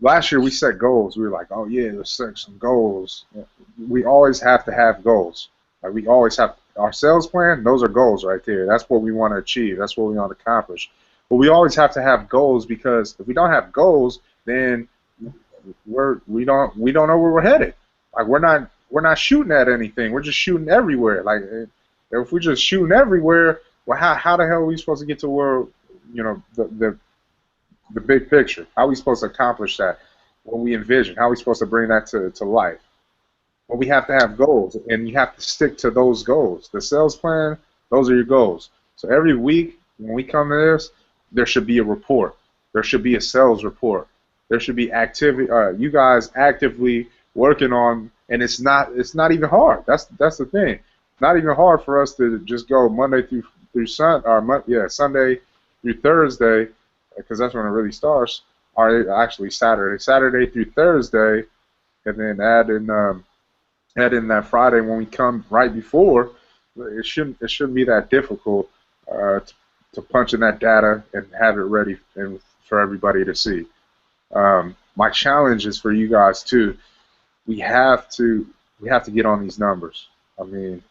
Speaker 1: Last year we set goals. We were like, oh yeah, let's set some goals. We always have to have goals. Like, we always have our sales plan. Those are goals right there. That's what we want to achieve. That's what we want to accomplish. But we always have to have goals, because if we don't have goals, then we don't know where we're headed. Like, we're not shooting at anything. We're just shooting everywhere. Like, if we're just shooting everywhere, well, how the hell are we supposed to get to where, the big picture? How are we supposed to accomplish that? What we envision? How are we supposed to bring that to life? But we have to have goals, and you have to stick to those goals. The sales plan, those are your goals. So every week when we come to this, there should be a report. There should be a sales report. There should be activity. You guys actively working on, and it's not even hard. That's the thing. Not even hard for us to just go Monday through Sunday through Thursday, because that's when it really starts. Or actually Saturday through Thursday, and then add in that Friday when we come right before. It shouldn't be that difficult to punch in that data and have it ready and for everybody to see. My challenge is for you guys too. We have to get on these numbers. I mean,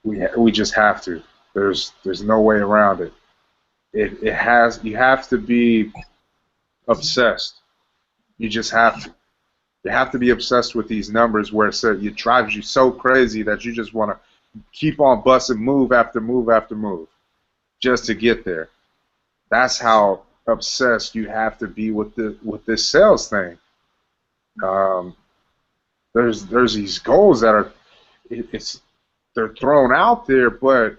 Speaker 1: we just have to. There's no way around it. You have to be obsessed. You just have to. You have to be obsessed with these numbers where it drives you so crazy that you just want to keep on busting move after move after move just to get there. That's how obsessed you have to be with this sales thing. There's these goals that are they're thrown out there, but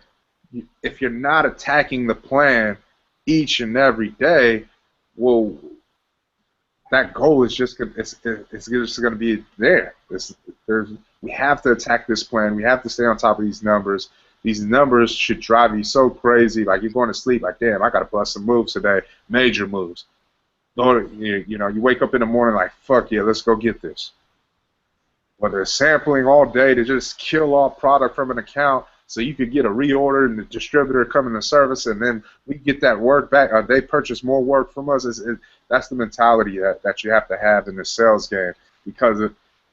Speaker 1: if you're not attacking the plan each and every day, well, that goal is just it's just going to be there. We have to attack this plan. We have to stay on top of these numbers. These numbers should drive you so crazy, like you're going to sleep, like, damn, I got to bust some moves today, major moves. You wake up in the morning like, fuck yeah, let's go get this. Whether it's sampling all day to just kill all product from an account so you could get a reorder and the distributor coming to service, and then we get that work back, or they purchase more work from us. That's the mentality that you have to have in the sales game, because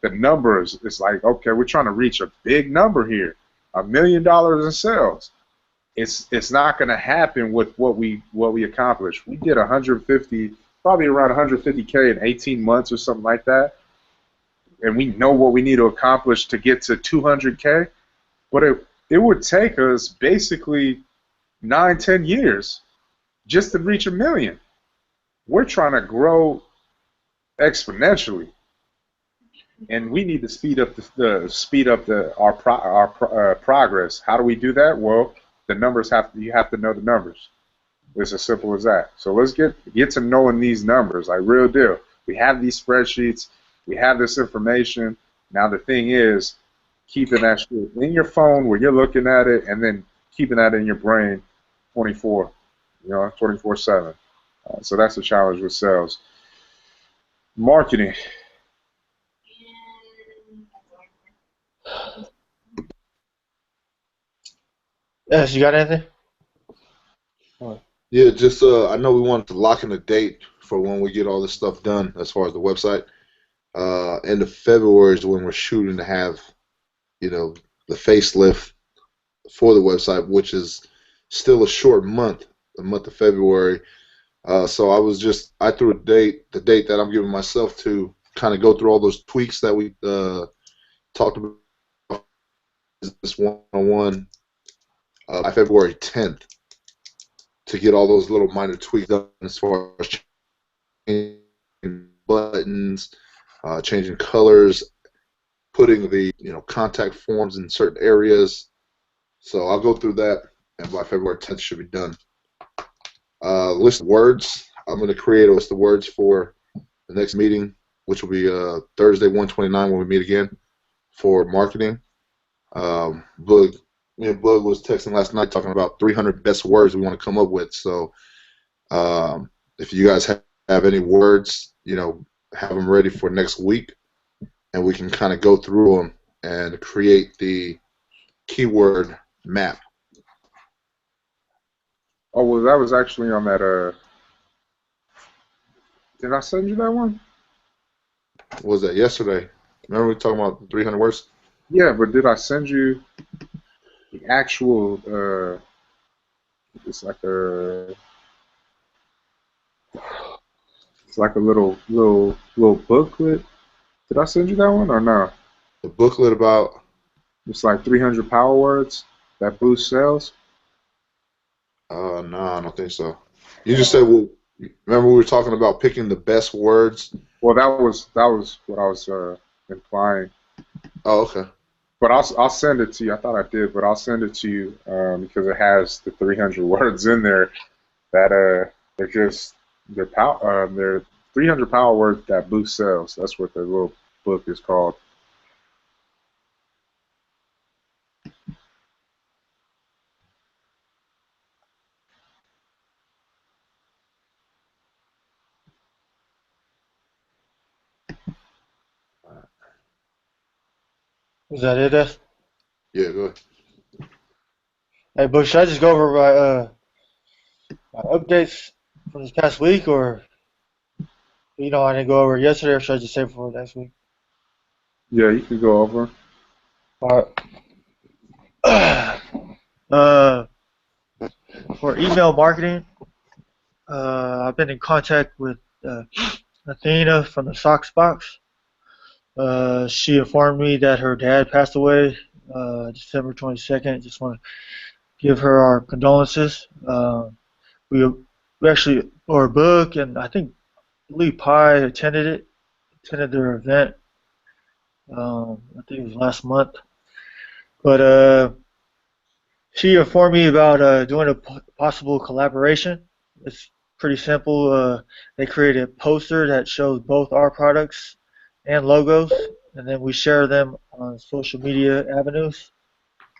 Speaker 1: the numbers, it's like, okay, we're trying to reach a big number here, $1 million in sales. It's not going to happen with what we accomplished. We did probably around 150K in 18 months or something like that, and we know what we need to accomplish to get to 200K, but it would take us basically 9-10 years just to reach $1 million. We're trying to grow exponentially, and we need to speed up our progress. How do we do that? Well, the numbers you have to know the numbers. It's as simple as that. So let's get to knowing these numbers, like real deal. We have these spreadsheets. We have this information. Now the thing is, keeping that shit in your phone where you're looking at it, and then keeping that in your brain 24/7. So that's the challenge with sales. Marketing.
Speaker 5: Yes, you got anything?
Speaker 2: Yeah, just I know we wanted to lock in a date for when we get all this stuff done as far as the website. End of February is when we're shooting to have, the facelift for the website, which is still a short month, the month of February. So I threw the date that I'm giving myself to kind of go through all those tweaks that we talked about this one-on-one by February 10th to get all those little minor tweaks done as far as changing buttons, changing colors, putting the contact forms in certain areas. So I'll go through that, and by February 10th should be done. List of words. I'm going to create a list of words for the next meeting, which will be Thursday, 1/29, when we meet again for marketing. Me and Bug was texting last night talking about 300 best words we want to come up with. So if you guys have any words, have them ready for next week, and we can kind of go through them and create the keyword map.
Speaker 1: Oh, well, that was actually on that. Did I send you that one?
Speaker 2: What was that, yesterday? Remember we were talking about 300 words?
Speaker 1: Yeah, but did I send you the actual? It's like a little booklet. Did I send you that one or no?
Speaker 2: The booklet about?
Speaker 1: It's like 300 power words that boost sales.
Speaker 2: No, I don't think so. You just said, well, remember we were talking about picking the best words?
Speaker 1: Well, that was what I was implying.
Speaker 2: Oh, okay.
Speaker 1: But I'll send it to you. I thought I did, but I'll send it to you because it has the 300 words in there that they're just they're 300 power words that boost sales. That's what the little book is called.
Speaker 5: Is that it? Des?
Speaker 2: Yeah, go ahead.
Speaker 5: Hey, Bush, should I just go over my updates from this past week, or I didn't go over it yesterday, or should I just save it for next week?
Speaker 1: Yeah, you can go over.
Speaker 5: All right. uh, for email marketing, I've been in contact with Athena from the Sox Box. She informed me that her dad passed away December 22nd. Just want to give her our condolences. We we actually or a book, and I think Lee Pie attended their event. I think it was last month. But she informed me about doing a possible collaboration. It's pretty simple. They created a poster that shows both our products and logos, and then we share them on social media avenues.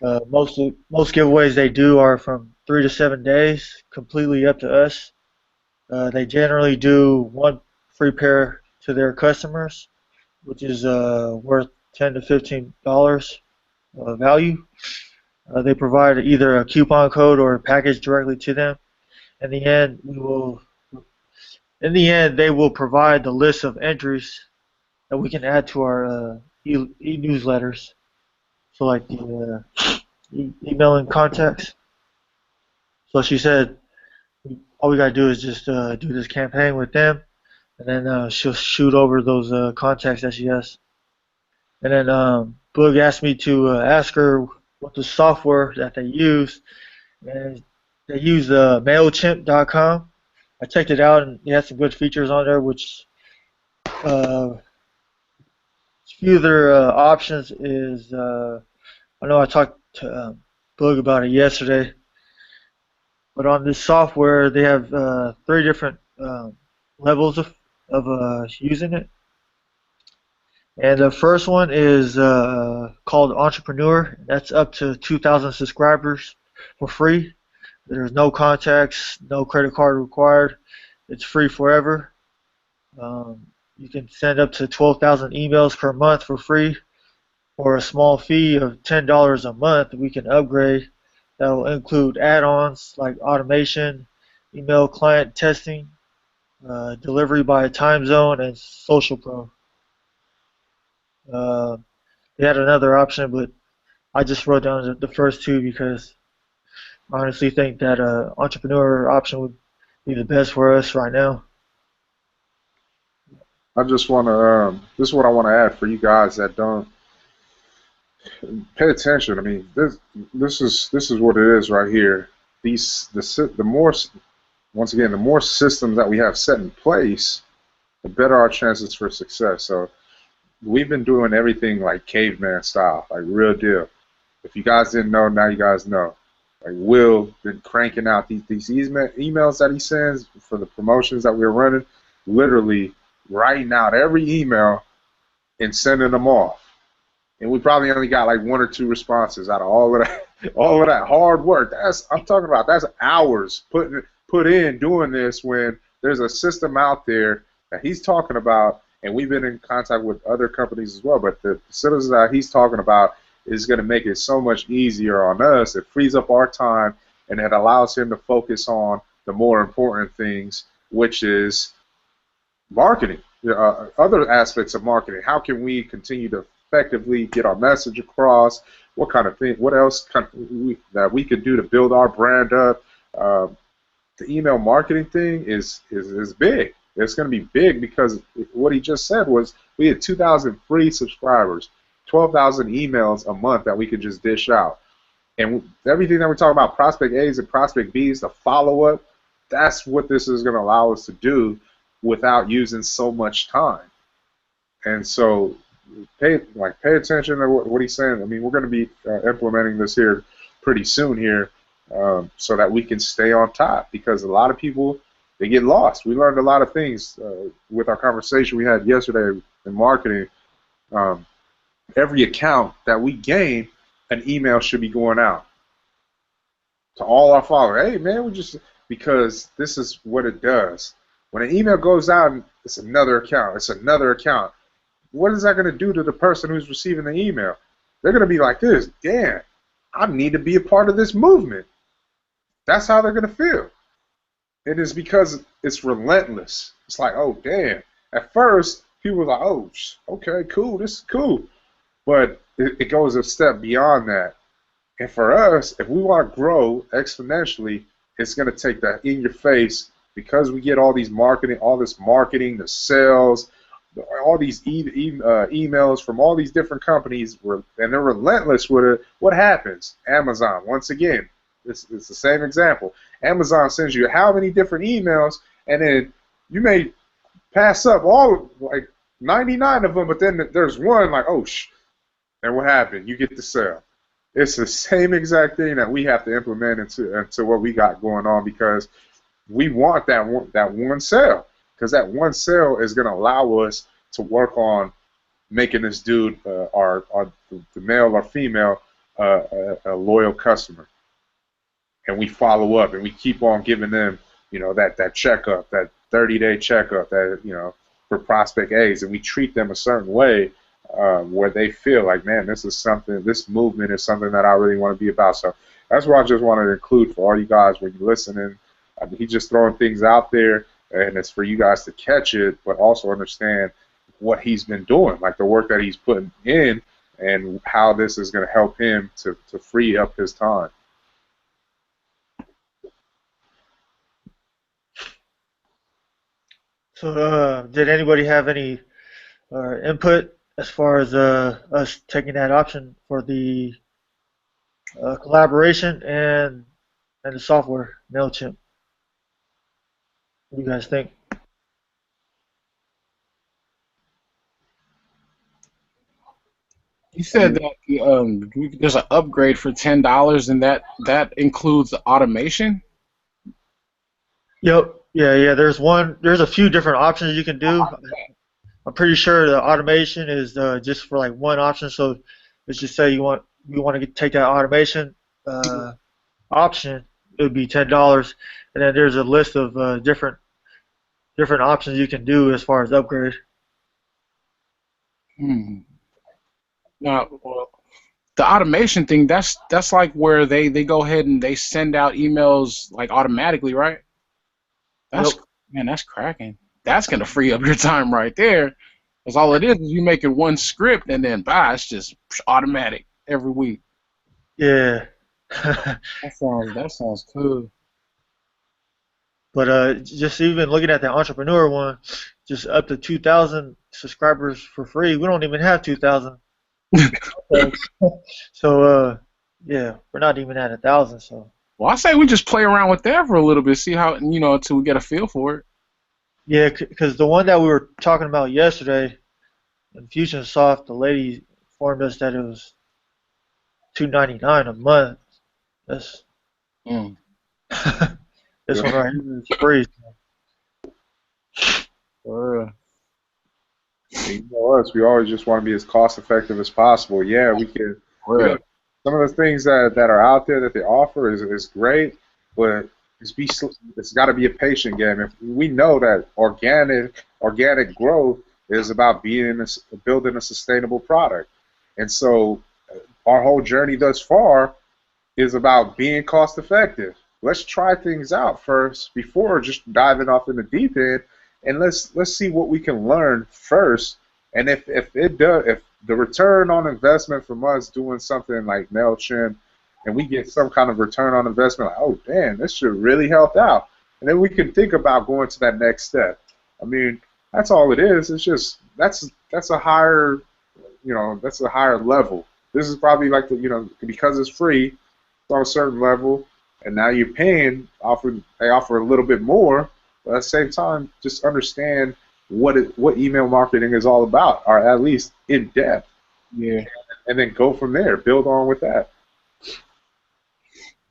Speaker 5: Most giveaways they do are from 3 to 7 days, completely up to us. They generally do one free pair to their customers, which is worth $10 to $15 value. They provide either a coupon code or a package directly to them. In the end, they will provide the list of entries that we can add to our e-newsletters. So like the emailing contacts. So she said all we gotta do is just do this campaign with them, and then she'll shoot over those contacts that she has. And then Boog asked me to ask her what the software that they use, and they use Mailchimp.com. I checked it out, and it has some good features on there, which uh, few of their options is I know I talked to Boog about it yesterday, but on this software they have 3 different levels of using it. And the first one is called Entrepreneur. That's up to 2,000 subscribers for free. There's no contacts, no credit card required. It's free forever. You can send up to 12,000 emails per month for free. For a small fee of $10 a month, we can upgrade. That will include add-ons like automation, email client testing, delivery by time zone, and Social Pro. Uh, they had another option, but I just wrote down the first two because I honestly think that entrepreneur option would be the best for us right now.
Speaker 1: I just want to. This is what I want to add for you guys that don't pay attention. I mean, this is what it is right here. The more, once again, the more systems that we have set in place, the better our chances for success. So we've been doing everything like caveman style, like real deal. If you guys didn't know, now you guys know. Like Will been cranking out these emails that he sends for the promotions that we're running, literally writing out every email and sending them off. And we probably only got like 1 or 2 responses out of all of that, all of that hard work. I'm talking about. That's hours put in doing this when there's a system out there that he's talking about, and we've been in contact with other companies as well. But the systems that he's talking about is going to make it so much easier on us. It frees up our time, and it allows him to focus on the more important things, which is marketing, other aspects of marketing. How can we continue to effectively get our message across? What kind of thing? What else that we could do to build our brand up? The email marketing thing is big. It's going to be big because what he just said was we had 2,000 free subscribers, 12,000 emails a month that we could just dish out. And everything that we're talking about, prospect A's and prospect B's, the follow-up, that's what this is going to allow us to do without using so much time. And so pay attention to what he's saying. I mean, we're going to be implementing this here pretty soon here, so that we can stay on top, because a lot of people, they get lost. We learned a lot of things with our conversation we had yesterday in marketing. Um, every account that we gain, an email should be going out to all our followers. Hey man, because this is what it does. When an email goes out, it's another account. It's another account. What is that going to do to the person who's receiving the email? They're going to be like this. Damn, I need to be a part of this movement. That's how they're going to feel. It is because it's relentless. It's like, oh damn. At first, people were like, oh, okay, cool, this is cool. But it goes a step beyond that. And for us, if we want to grow exponentially, it's going to take that in your face, because we get all this marketing, the sales, all these emails from all these different companies, and they're relentless with it. What happens? Amazon, once again, it's the same example. Amazon sends you how many different emails, and then you may pass up all, like 99 of them, but then there's one like, oh, and what happened? You get the sale. It's the same exact thing that we have to implement into what we got going on, because we want that one sale, because that one sale is going to allow us to work on making this dude, the male or female, a loyal customer. And we follow up, and we keep on giving them, that checkup, that 30-day checkup, that, for prospect A's, and we treat them a certain way where they feel like, man, this movement is something that I really want to be about. So that's what I just wanted to include for all you guys when you're listening. He's just throwing things out there, and it's for you guys to catch it, but also understand what he's been doing, like the work that he's putting in, and how this is going to help him to free up his time.
Speaker 5: So, did anybody have any input as far as us taking that option for the collaboration and the software, MailChimp? What do you guys think?
Speaker 6: You said that there's an upgrade for $10, and that includes the automation.
Speaker 5: Yep. Yeah. There's a few different options you can do. I'm pretty sure the automation is just for like one option. So let's just say you want to take that automation option. It would be $10, and then there's a list of different options you can do as far as upgrade.
Speaker 6: Now, the automation thing, that's like where they go ahead and they send out emails like automatically, right? Man, that's cracking. That's gonna free up your time right there. Because all it is you making one script, and then it's just automatic every week.
Speaker 5: Yeah.
Speaker 6: That sounds cool.
Speaker 5: But just even looking at the entrepreneur one, just up to 2,000 subscribers for free. We don't even have 2,000. So yeah, we're not even at 1,000. So.
Speaker 6: Well, I say we just play around with that for a little bit, see how until we get a feel for it.
Speaker 5: Yeah, because the one that we were talking about yesterday, Infusionsoft, the lady informed us that it was $2.99 a month. That's this one right here is free.
Speaker 1: You know us, we always just want to be as cost effective as possible. Yeah, we can. Some of the things that are out there that they offer is great, but it's got to be a patient game. If we know that organic growth is about building a sustainable product, and so our whole journey thus far is about being cost effective. Let's try things out first before just diving off in the deep end, and let's see what we can learn first. And if the return on investment from us doing something like MailChimp, and we get some kind of return on investment, like, oh damn, this should really help out, and then we can think about going to that next step. I mean, that's all it is. It's just that's a higher, that's a higher level. This is probably like because it's free, it's on a certain level, and now you're paying. They offer a little bit more, but at the same time, just understand what email marketing is all about, or at least in depth,
Speaker 6: Yeah,
Speaker 1: and then go from there. Build on with that.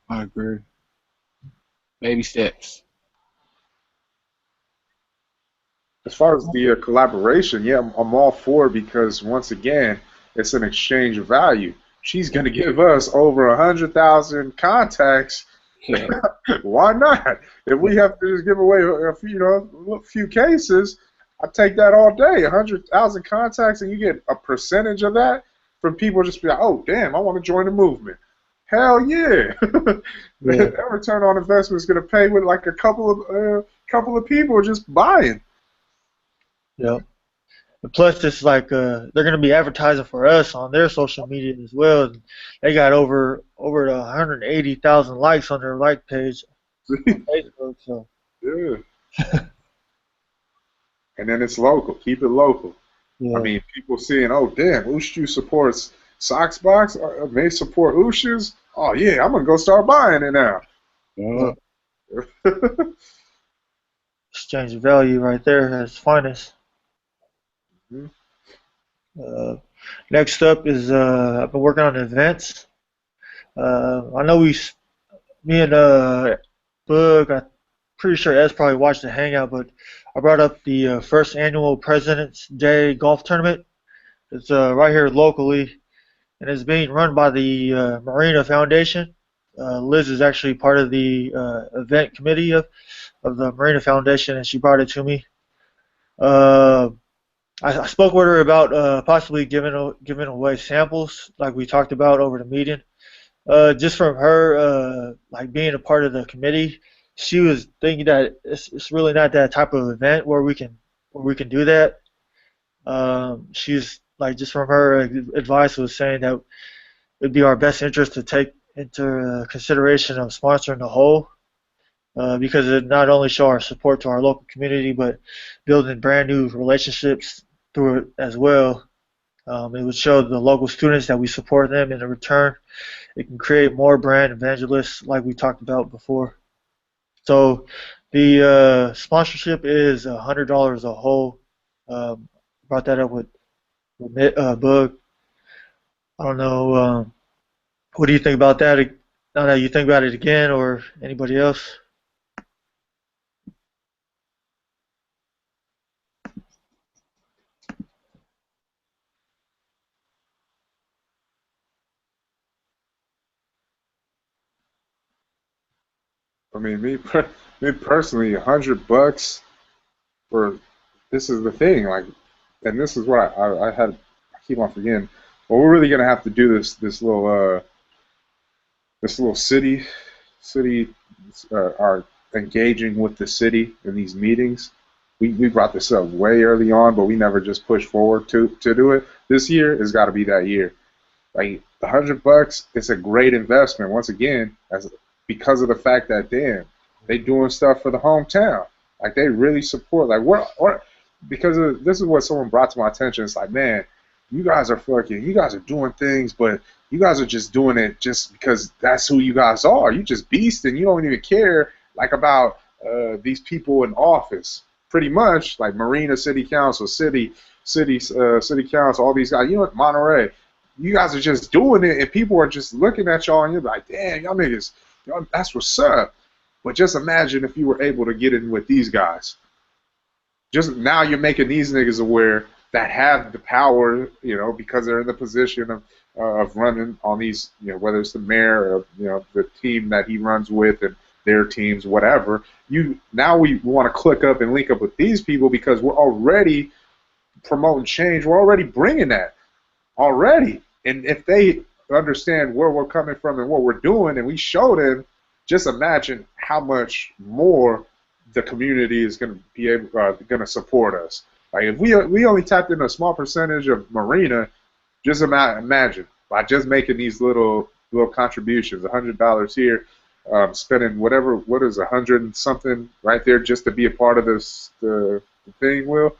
Speaker 6: I agree. Baby steps.
Speaker 1: As far as the collaboration, yeah, I'm all for it because once again, it's an exchange of value. She's gonna give us over 100,000 contacts.
Speaker 6: Yeah.
Speaker 1: Why not? If we have to just give away a few, a few cases, I take that all day. 100,000 contacts, and you get a percentage of that from people just be like, oh damn, I want to join the movement. Hell yeah!
Speaker 5: Yeah.
Speaker 1: That return on investment is gonna pay with like a couple of people just buying.
Speaker 5: Yep. And plus, it's like they're gonna be advertising for us on their social media as well. And they got over 180,000 likes on their like page on Facebook. So
Speaker 1: Yeah. And then it's local. Keep it local.
Speaker 5: yeah,
Speaker 1: I mean, people seeing, oh, damn, Ushu supports Soxbox. They support Ushu's. Oh, yeah, I'm going to go start buying it now.
Speaker 6: Yeah.
Speaker 5: exchange of value right there at its finest.
Speaker 1: Mhm.
Speaker 5: Uh, Next up is I've been working on events. I know me and Boog, I'm pretty sure Ed's probably watched the hangout, but I brought up the first annual President's Day golf tournament. It's right here locally, and it's being run by the Marina Foundation. Liz is actually part of the event committee of the Marina Foundation, and she brought it to me. Uh, I spoke with her about possibly giving away samples, like we talked about over the meeting. Just from her, like being a part of the committee, she was thinking that it's really not that type of event where we can do that. She's like just from her advice was saying that it'd be our best interest to take into consideration of sponsoring the whole, because it not only show our support to our local community, but building brand new relationships through it as well. It would show the local students that we support them, and in return, it can create more brand evangelists like we talked about before. So the sponsorship is $100 a whole. Brought that up with Bug. I don't know. What do you think about that? Now that you think about it again, or anybody else?
Speaker 1: I mean, me personally, $100 for this is the thing. Like, and this is what I keep on forgetting. Well, we're really going to have to do this little city are engaging with the city in these meetings. We brought this up way early on, but we never just pushed forward to do it. This year has got to be that year. Like $100, it's a great investment. Once again, because of the fact that they doing stuff for the hometown. Like they really support. Like this is what someone brought to my attention. It's like, man, you guys are doing things, but you guys are just doing it just because that's who you guys are. You just beast, and you don't even care like about these people in office. Pretty much like Marina City Council, city council, all these guys. You know what, Monterey. You guys are just doing it, and people are just looking at y'all, and you're like, damn, y'all niggas, that's what's up. But just imagine if you were able to get in with these guys. Just now you're making these niggas aware that have the power, because they're in the position of running on these, whether it's the mayor or, the team that he runs with and their teams, whatever. Now we want to click up and link up with these people because we're already promoting change. We're already bringing that already. And if they understand where we're coming from and what we're doing, and we show them, just imagine how much more the community is going to be able, going to support us. Like if we only tapped in a small percentage of Marina, just imagine by just making these little contributions, $100 here, spending what is 100 and something right there just to be a part of the thing, Will,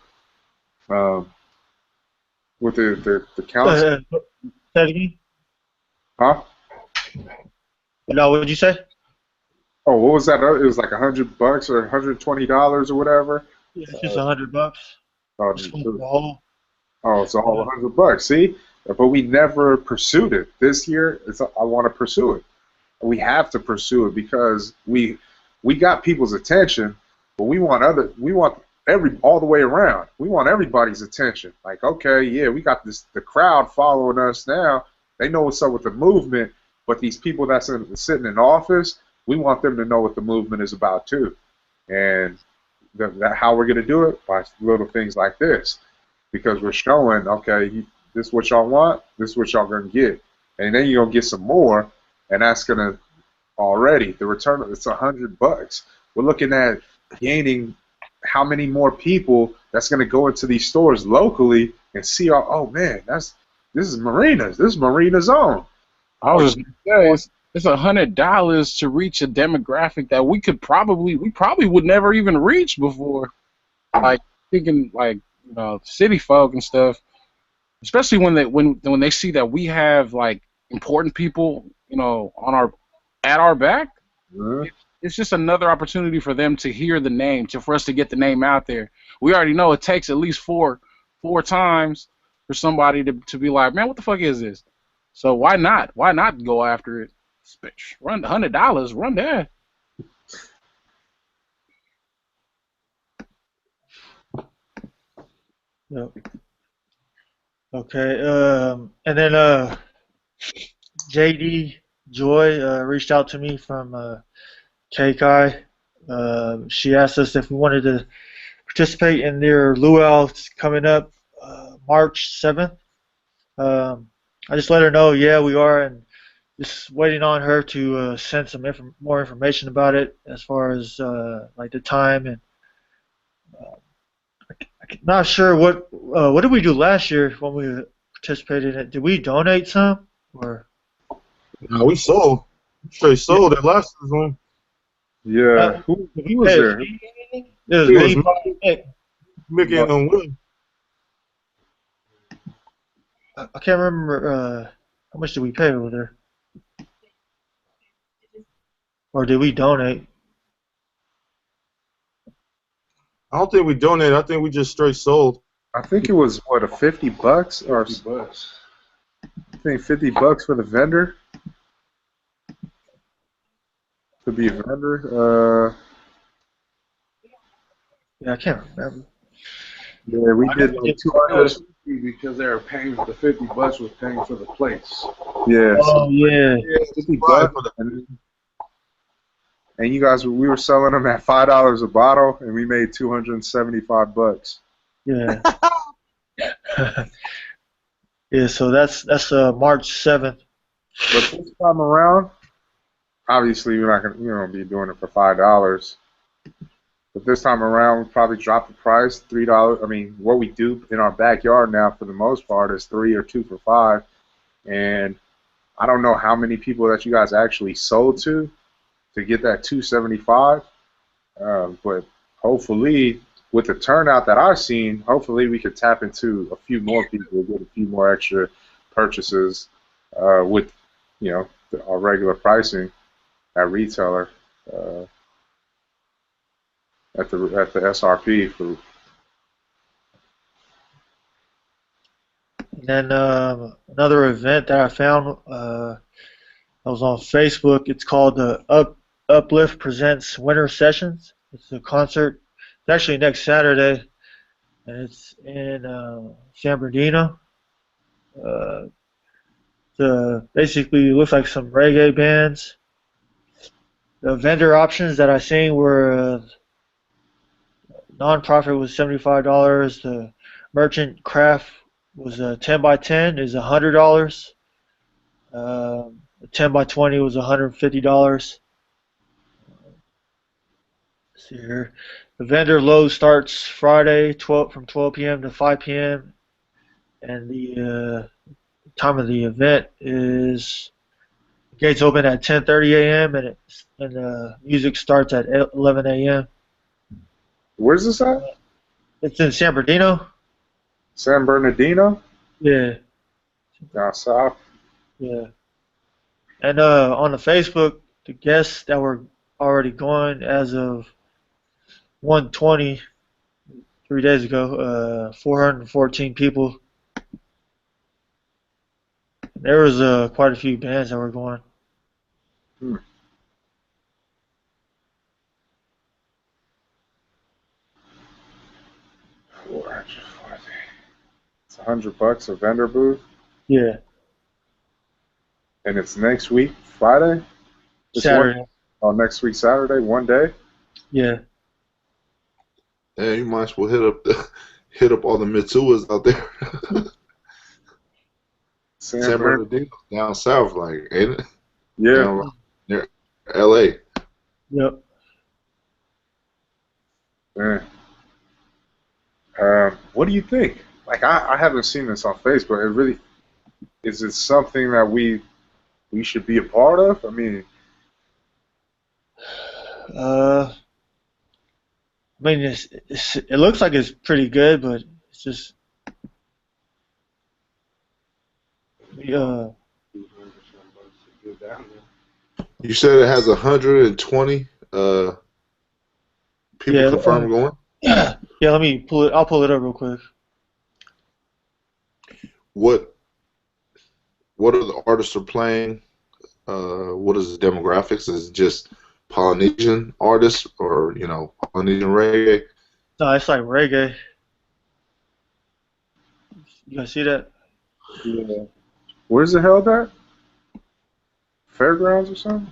Speaker 1: with the council.
Speaker 5: Say that again?
Speaker 1: Huh?
Speaker 5: No, what did you say?
Speaker 1: Oh, what was that? It was like $100 or $120 or whatever.
Speaker 5: Yeah, it's just $100.
Speaker 1: Oh,
Speaker 5: Just for the whole.
Speaker 1: oh, it's all $100. See, but we never pursued it. This year, I want to pursue it. We have to pursue it because we got people's attention, but we want every all the way around. We want everybody's attention. Like, okay, yeah, we got the crowd following us now. They know what's up with the movement, but these people that's sitting in office, we want them to know what the movement is about too. And how we're going to do it? By little things like this. Because we're showing, okay, this is what y'all want, this is what y'all going to get. And then you're going to get some more, and that's going to already, the return, it's $100. We're looking at gaining how many more people that's going to go into these stores locally and see, oh man, this is Marina's. This is Marina Zone.
Speaker 6: I was just gonna say, it's $100 to reach a demographic that we probably would never even reach before. Like thinking like city folk and stuff, especially when they see that we have like important people, at our back.
Speaker 1: Mm-hmm.
Speaker 6: It's just another opportunity for them to hear the name, for us to get the name out there. We already know it takes at least four times for somebody to be like, man, what the fuck is this? So why not? Why not go after it? Run $100, run that.
Speaker 5: Yep. Okay. And then JD Joy reached out to me from KKI. She asked us if we wanted to participate in their luau coming up March 7th. I just let her know, yeah, we are, and just waiting on her to send some more information about it as far as like the time and. I'm not sure what did we do last year when we participated in it. Did we donate some or?
Speaker 3: No, we sold. Straight sold it last season.
Speaker 1: Yeah. Who was there?
Speaker 5: It was me,
Speaker 3: Mickey and Will.
Speaker 5: I can't remember how much did we pay over there, or did we donate?
Speaker 3: I don't think we donated. I think we just straight sold.
Speaker 1: I think it was what, a $50 or
Speaker 4: $50.
Speaker 1: I think $50 for the vendor. To be a vendor.
Speaker 5: Yeah, I can't remember.
Speaker 1: Yeah, we did like $200.
Speaker 4: Because they were paying for the $50 was paying for the plates.
Speaker 1: Yeah.
Speaker 5: Oh yeah.
Speaker 1: $50. And you guys, we were selling them at $5 a bottle, and we made $275.
Speaker 5: Yeah. Yeah. So that's March 7th.
Speaker 1: But this time around, obviously we're not gonna be doing it for $5. But this time around, we'll probably drop the price $3. I mean, what we do in our backyard now, for the most part, is 3 or 2 for $5. And I don't know how many people that you guys actually sold to get that $275. But hopefully, with the turnout that I've seen, hopefully we could tap into a few more people, get a few more extra purchases with, our regular pricing at retailer. At the SRP for.
Speaker 5: And then another event that I found, I was on Facebook. It's called the Uplift Presents Winter Sessions. It's a concert. It's actually next Saturday, and it's in San Bernardino. Basically, it looks like some reggae bands. The vendor options that I seen were. Non-profit was $75. The merchant craft was 10 by 10 is $100. 10 by 20 was $150. Let's see here. The vendor load starts Friday from 12 p.m. to 5 p.m. and the time of the event is gates open at 10:30 a.m. and the music starts at 11 a.m.
Speaker 1: Where's this at?
Speaker 5: It's in San Bernardino.
Speaker 1: San Bernardino?
Speaker 5: Yeah.
Speaker 1: Down south?
Speaker 5: Yeah. And on the Facebook, the guests that were already going as of 1:20 3 days ago. 414 people. There was quite a few bands that were going.
Speaker 1: Hmm. It's $100 a vendor booth,
Speaker 5: Yeah,
Speaker 1: and it's next week, Friday. This
Speaker 5: Saturday.
Speaker 1: Next week, Saturday, one day.
Speaker 5: Yeah.
Speaker 2: Yeah, you might as well hit up all the Mitsuas out there. San Bernardino, down south, like, ain't it?
Speaker 1: Yeah.
Speaker 2: Down near L.A.
Speaker 5: Yep.
Speaker 1: Yeah. What do you think? Like, I haven't seen this on Facebook. Is it something that we should be a part of? I mean,
Speaker 5: I mean, it looks like it's pretty good, but it's just uh,
Speaker 2: You said it has 120 people
Speaker 5: yeah.
Speaker 2: confirmed going?
Speaker 5: Yeah, let me pull it. I'll pull it up real quick.
Speaker 2: What are the artists are playing? What is the demographics? Is it just Polynesian artists or, Polynesian reggae?
Speaker 5: No, it's like reggae. You guys see that?
Speaker 1: yeah. Where's it held at? Fairgrounds or something?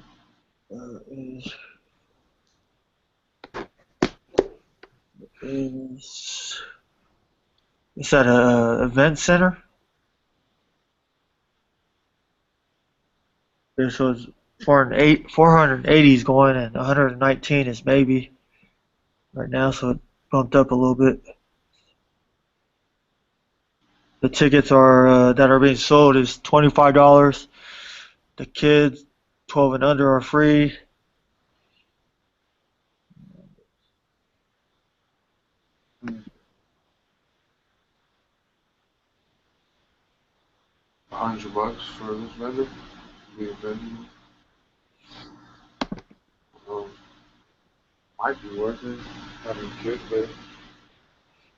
Speaker 5: Is it's at a event center. Yeah, so it's 480 is going and 119 is maybe right now, so it bumped up a little bit. The tickets are that are being sold is $25. The kids 12 and under are free.
Speaker 4: $100 for this vendor. Be a venue. Might be worth it. Having kids there.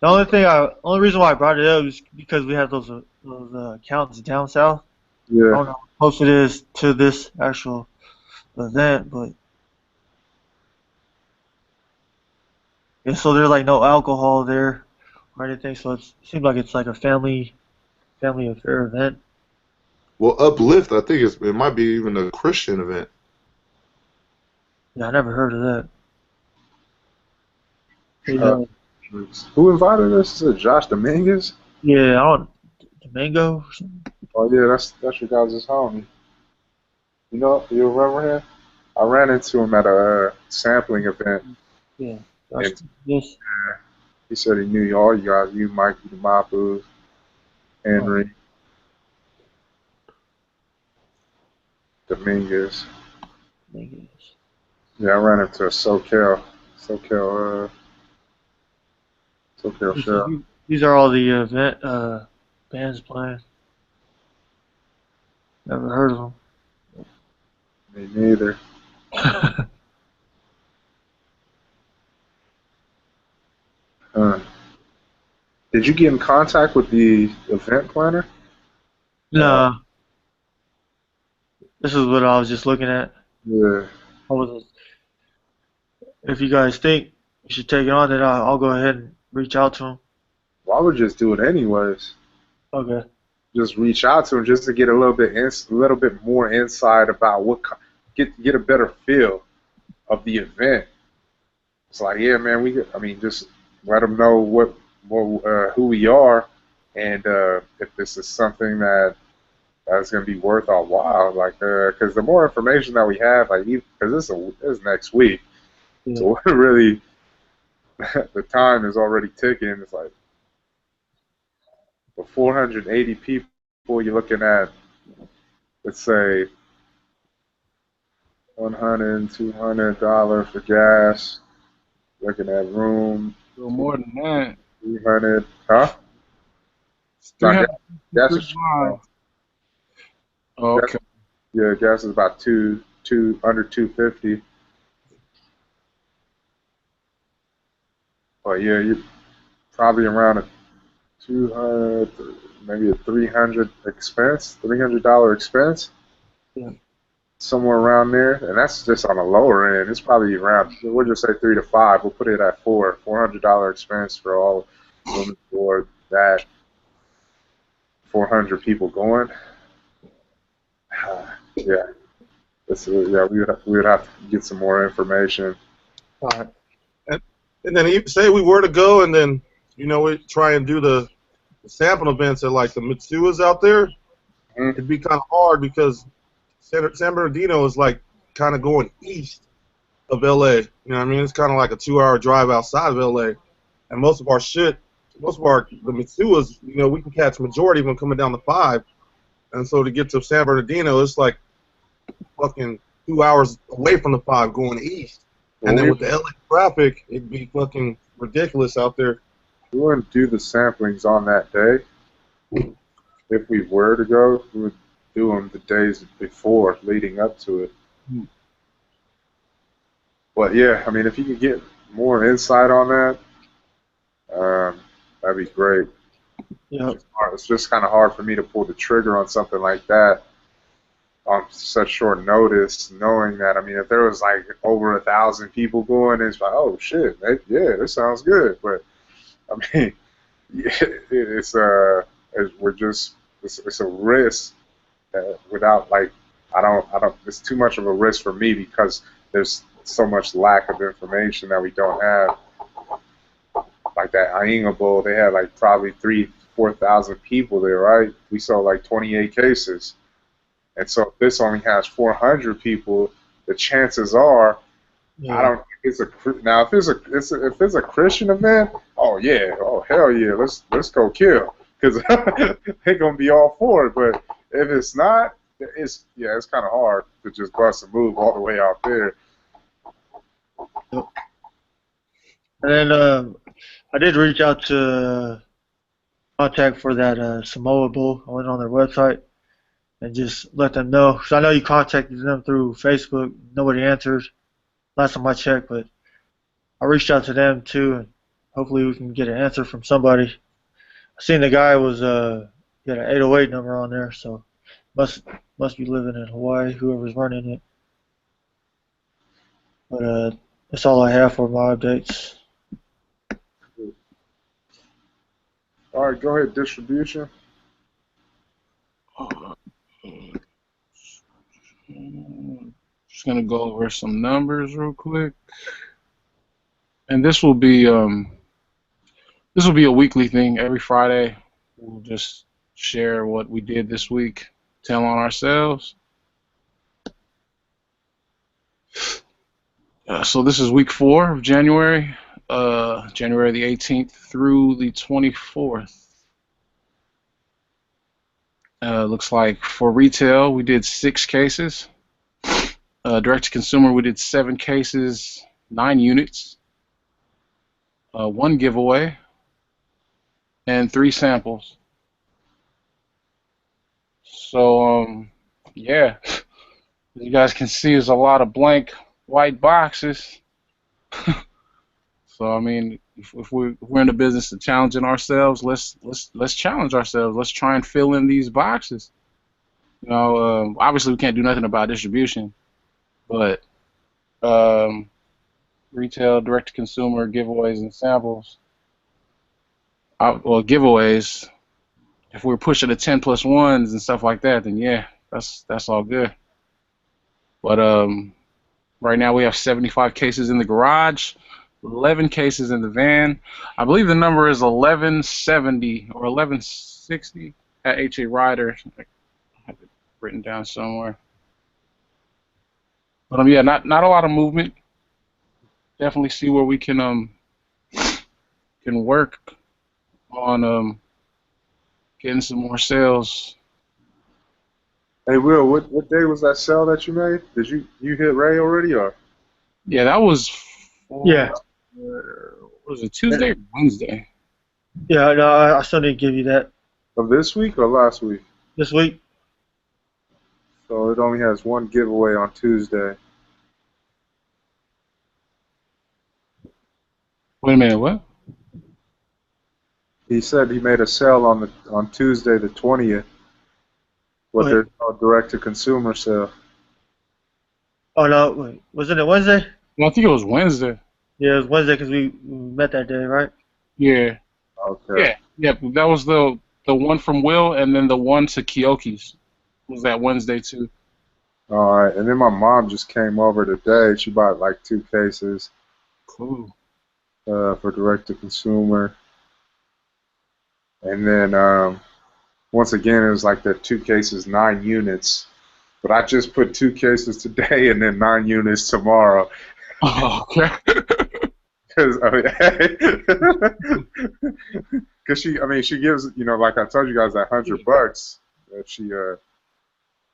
Speaker 5: Only reason why I brought it up is because we have those accounts down south. I
Speaker 1: Yeah.
Speaker 5: don't know how close it is to this actual event, but yeah, so there's like no alcohol there or anything, so it seems like it's like a family affair event.
Speaker 2: Well, Uplift, I think it might be even a Christian event.
Speaker 5: Yeah, I never heard of that.
Speaker 1: Uh, who invited us? Is it Josh Dominguez?
Speaker 5: Yeah, I don't Domingo or something.
Speaker 1: Oh yeah, that's your guys' homie. You remember him? I ran into him at a sampling event,
Speaker 5: Yeah,
Speaker 1: and
Speaker 5: yes.
Speaker 1: he said he knew all you guys. You, Mikey, Mapu, Henry, Dominguez.
Speaker 5: Dominguez.
Speaker 1: Yeah, I ran into a SoCal show.
Speaker 5: These are all the event bands playing. Never heard of
Speaker 1: Me neither.
Speaker 5: them.
Speaker 1: Did you get in contact with the event planner?
Speaker 5: No, this is what I was just looking at.
Speaker 1: Yeah.
Speaker 5: If you guys think you should take it on, then I'll go ahead and reach out to him.
Speaker 1: Well, I would just do it anyways.
Speaker 5: Okay.
Speaker 1: Just reach out to him just to get a little bit more insight about get a better feel of the event. It's like, yeah, man, just let them know who we are, and if this is something that's going to be worth our while, like, because the more information that we have, like, because this is next week,
Speaker 5: Yeah.
Speaker 1: so we're really the time is already ticking. It's like for 480 people, you're looking at, let's say, $100, $200 for gas. Looking at room,
Speaker 6: A little more than that.
Speaker 1: 300, huh?
Speaker 6: It's
Speaker 1: Not
Speaker 6: 300.
Speaker 1: gas is
Speaker 6: Okay.
Speaker 1: yeah, gas is about under 250. But yeah, probably around a 200, maybe a 300 expense, $300 expense.
Speaker 5: Yeah.
Speaker 1: Somewhere around there, and that's just on the lower end. It's probably around, we'll just say 3 to 5. We'll put it at $400 expense for all women for that 400 people going. Yeah, yeah, we would have to get some more information.
Speaker 3: All right. And then say we were to go, and then we try and do the sample events at like the Mitsuas out there.
Speaker 1: Mhm.
Speaker 3: It'd be kind of hard because San Bernardino is like kind of going east of LA. You know what I mean? It's kind of like a 2-hour drive outside of LA. And most of the Mitsuas, we can catch majority of them coming down the 5. And so to get to San Bernardino, it's like fucking 2 hours away from the 5 going east. And then with the LA traffic, it'd be fucking ridiculous out there.
Speaker 1: We wouldn't do the samplings on that day. If we were to go, we would do them the days before, leading up to it. But yeah, I mean, if you could get more insight on that, that'd be great.
Speaker 5: Yeah.
Speaker 1: It's just kind of hard for me to pull the trigger on something like that on such short notice, knowing that, I mean, if there was like over 1,000 people going, it's like, oh shit, yeah, this sounds good. But I mean, it's a risk without, like, I don't, it's too much of a risk for me because there's so much lack of information that we don't have. Like that Ainga Bowl, they had like probably 3,000-4,000 people there, right? We saw like 28 cases. And so if this only has 400 people, the chances are,
Speaker 5: Yeah.
Speaker 1: I don't think it's now if it's a Christian event, oh yeah, oh hell yeah, let's go kill, because they're gonna be all for it. But if it's not, it's kind of hard to just bust a move all the way out there.
Speaker 5: And then I did reach out to contact for that Samoa Bowl. I went on their website and just let them know. Because I know you contacted them through Facebook. Nobody answered last time I checked, but I reached out to them too, and hopefully we can get an answer from somebody. I seen the guy was he had an 808 number on there, so must be living in Hawaii, whoever's running it. But that's all I have for my updates.
Speaker 1: All right, go ahead, distribution.
Speaker 6: Just gonna go over some numbers real quick, and this will be a weekly thing. Every Friday, we'll just share what we did this week, tell on ourselves. So this is week 4 of January, January the 18th through the 24th. Looks like for retail, we did 6 cases. Direct to consumer, we did 7 cases, 9 units, 1 giveaway, and 3 samples. So, yeah, as you guys can see, there's a lot of blank white boxes. So, I mean, if we're in the business of challenging ourselves, let's challenge ourselves. Let's try and fill in these boxes. You know, obviously we can't do nothing about distribution, but retail, direct to consumer, giveaways, and samples. Well, giveaways. If we're pushing the 10+1s and stuff like that, then yeah, that's all good. But right now we have 75 cases in the garage, 11 cases in the van. I believe the number is 1170 or 1160 at H.A. Ryder. I have it written down somewhere. But yeah, not a lot of movement. Definitely see where we can work on getting some more sales.
Speaker 1: Hey Will, what day was that sale that you made? Did you hit Ray already, or?
Speaker 6: Yeah, that was
Speaker 5: Yeah.
Speaker 6: Was it Tuesday or Wednesday?
Speaker 5: Yeah, no, I still need to give you that
Speaker 1: Of this week or last week?
Speaker 5: this week.
Speaker 1: So it only has 1 giveaway on Tuesday.
Speaker 6: Wait a minute, what?
Speaker 1: He said he made a sale on Tuesday the 20th, but
Speaker 5: Wait.
Speaker 1: there's no direct to consumer sale.
Speaker 5: Oh no, wait. Wasn't it Wednesday?
Speaker 6: Well, I think it was Wednesday.
Speaker 5: Yeah, it was Wednesday because we met that day, right?
Speaker 6: Yeah.
Speaker 1: Okay.
Speaker 6: Yeah. That was the one from Will, and then the one to Kyoki's was that Wednesday too.
Speaker 1: All right. And then my mom just came over today. She bought like 2 cases
Speaker 6: Cool.
Speaker 1: for direct to consumer. And then once again, it was like the 2 cases, 9 units. But I just put 2 cases today and then 9 units tomorrow.
Speaker 6: Oh, okay.
Speaker 1: Because she gives, like I told you guys, that $100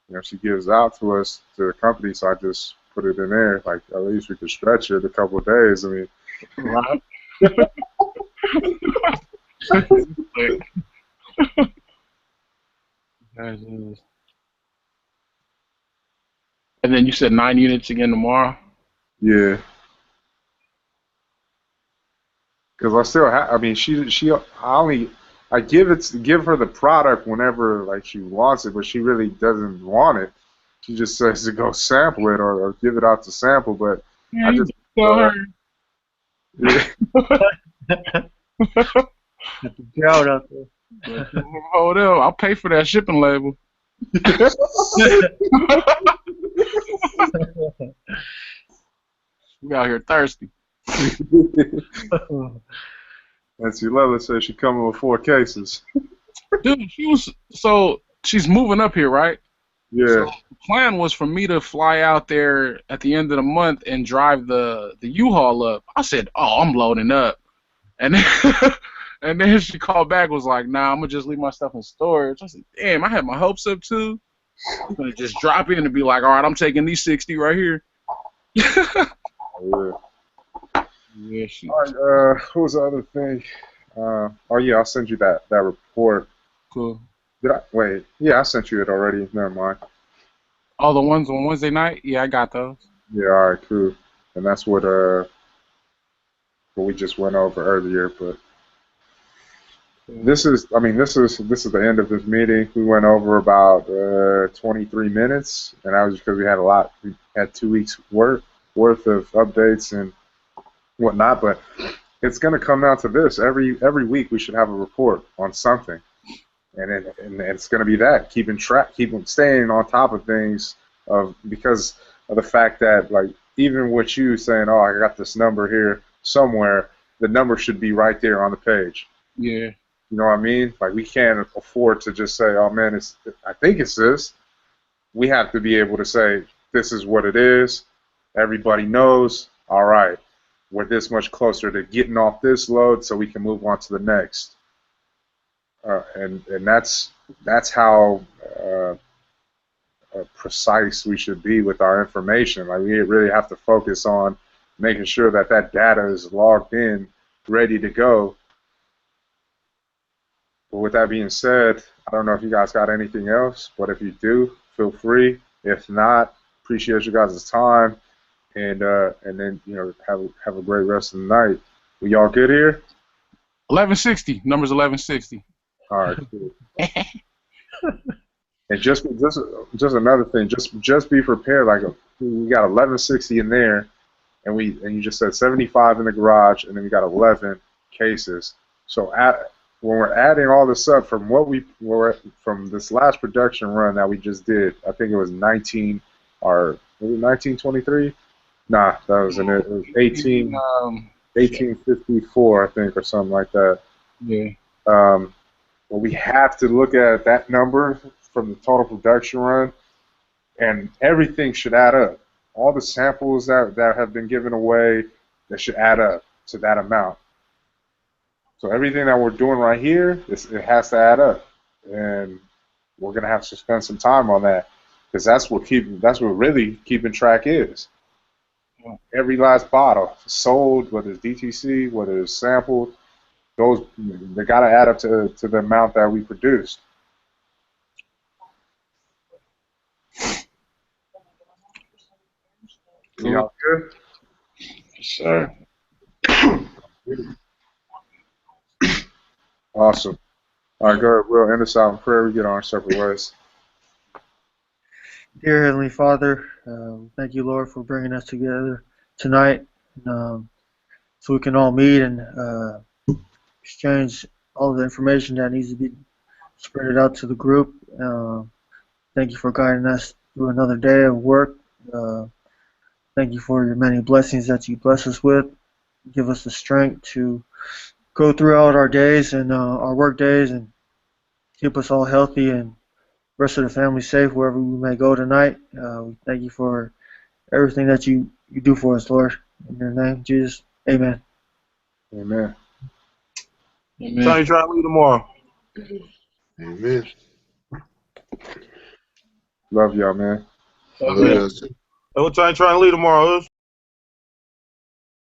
Speaker 1: that she gives out to us, to the company. So I just put it in there. Like, at least we could stretch it a couple of days. I mean,
Speaker 6: Right. And then you said 9 units again tomorrow.
Speaker 1: yeah. Because I still have. I mean, I give her the product whenever like she wants it, but she really doesn't want it. She just says to go sample it or give it out to sample. But
Speaker 6: Yeah,
Speaker 1: I
Speaker 6: you
Speaker 1: just
Speaker 6: tell her.
Speaker 5: Drought out there.
Speaker 6: Hold up, I'll pay for that shipping label. We out here thirsty.
Speaker 1: Nancy Leather says she coming with 4 cases.
Speaker 6: Dude, she's moving up here, right?
Speaker 1: Yeah.
Speaker 6: So the plan was for me to fly out there at the end of the month and drive the U-Haul up. I said, "Oh, I'm loading up," and then, and then she called back, was like, "Nah, I'm gonna just leave my stuff in storage." I said, "Damn, I had my hopes up too. I'm gonna just drop in and be like, all right, I'm taking these 60 right here."
Speaker 1: Yeah.
Speaker 6: Yeah,
Speaker 1: All right. What was the other thing? Oh yeah, I'll send you that report.
Speaker 6: cool.
Speaker 1: Did I? Wait. Yeah, I sent you it already. Never mind.
Speaker 6: All the ones on Wednesday night? Yeah, I got those.
Speaker 1: Yeah. All right. Cool. And that's what we just went over earlier. But this is the end of this meeting. We went over about 23 minutes, and that was because we had a lot. We had 2 weeks worth of updates and whatnot. But it's going to come down to this: every week we should have a report on something, and it's going to be that keeping staying on top of things because of the fact that, like, even with you saying, "Oh, I got this number here somewhere," the number should be right there on the page.
Speaker 6: Yeah.
Speaker 1: You know what I mean? Like, we can't afford to just say, "Oh man, I think it's this." We have to be able to say, "This is what it is." Everybody knows. All right, we're this much closer to getting off this load, so we can move on to the next. And that's how precise we should be with our information. Like, we really have to focus on making sure that data is logged in, ready to go. But with that being said, I don't know if you guys got anything else, but if you do, feel free. If not, appreciate you guys' time, and then have a great rest of the night. We y'all good here?
Speaker 6: 1160. Number's 1160.
Speaker 1: All right, cool. And just another thing, just be prepared. Like, we got 1160 in there, and you just said 75 in the garage, and then we got 11 cases. So when we're adding all this up from from this last production run that we just did, I think it was 19 or was it 1923? Nah, that wasn't it. It was 1854, I think, or something like that.
Speaker 6: Yeah.
Speaker 1: Well, we have to look at that number from the total production run, and everything should add up. All the samples that have been given away, that should add up to that amount. So everything that we're doing right here, it has to add up, and we're gonna have to spend some time on that, because that's what really keeping track is. Every last bottle sold, whether it's DTC, whether it's sampled, they gotta add up to the amount that we produced.
Speaker 6: Cool.
Speaker 1: Y'all good?
Speaker 6: Sure.
Speaker 1: Awesome. All right, go ahead. We'll end this out in prayer. We get on our separate ways.
Speaker 5: Dear Heavenly Father, thank you, Lord, for bringing us together tonight, so we can all meet and exchange all the information that needs to be spread out to the group. Thank you for guiding us through another day of work. Thank you for your many blessings that you bless us with. Give us the strength to go throughout our days and our work days, and keep us all healthy and rest of the family safe wherever we may go tonight. We thank you for everything that you do for us, Lord. In your name, Jesus. Amen.
Speaker 1: Amen.
Speaker 6: Amen.
Speaker 3: Trying to try to leave tomorrow.
Speaker 2: Amen.
Speaker 1: Love y'all, man.
Speaker 2: Love you guys.
Speaker 3: Hey, what time you trying to leave tomorrow, Us?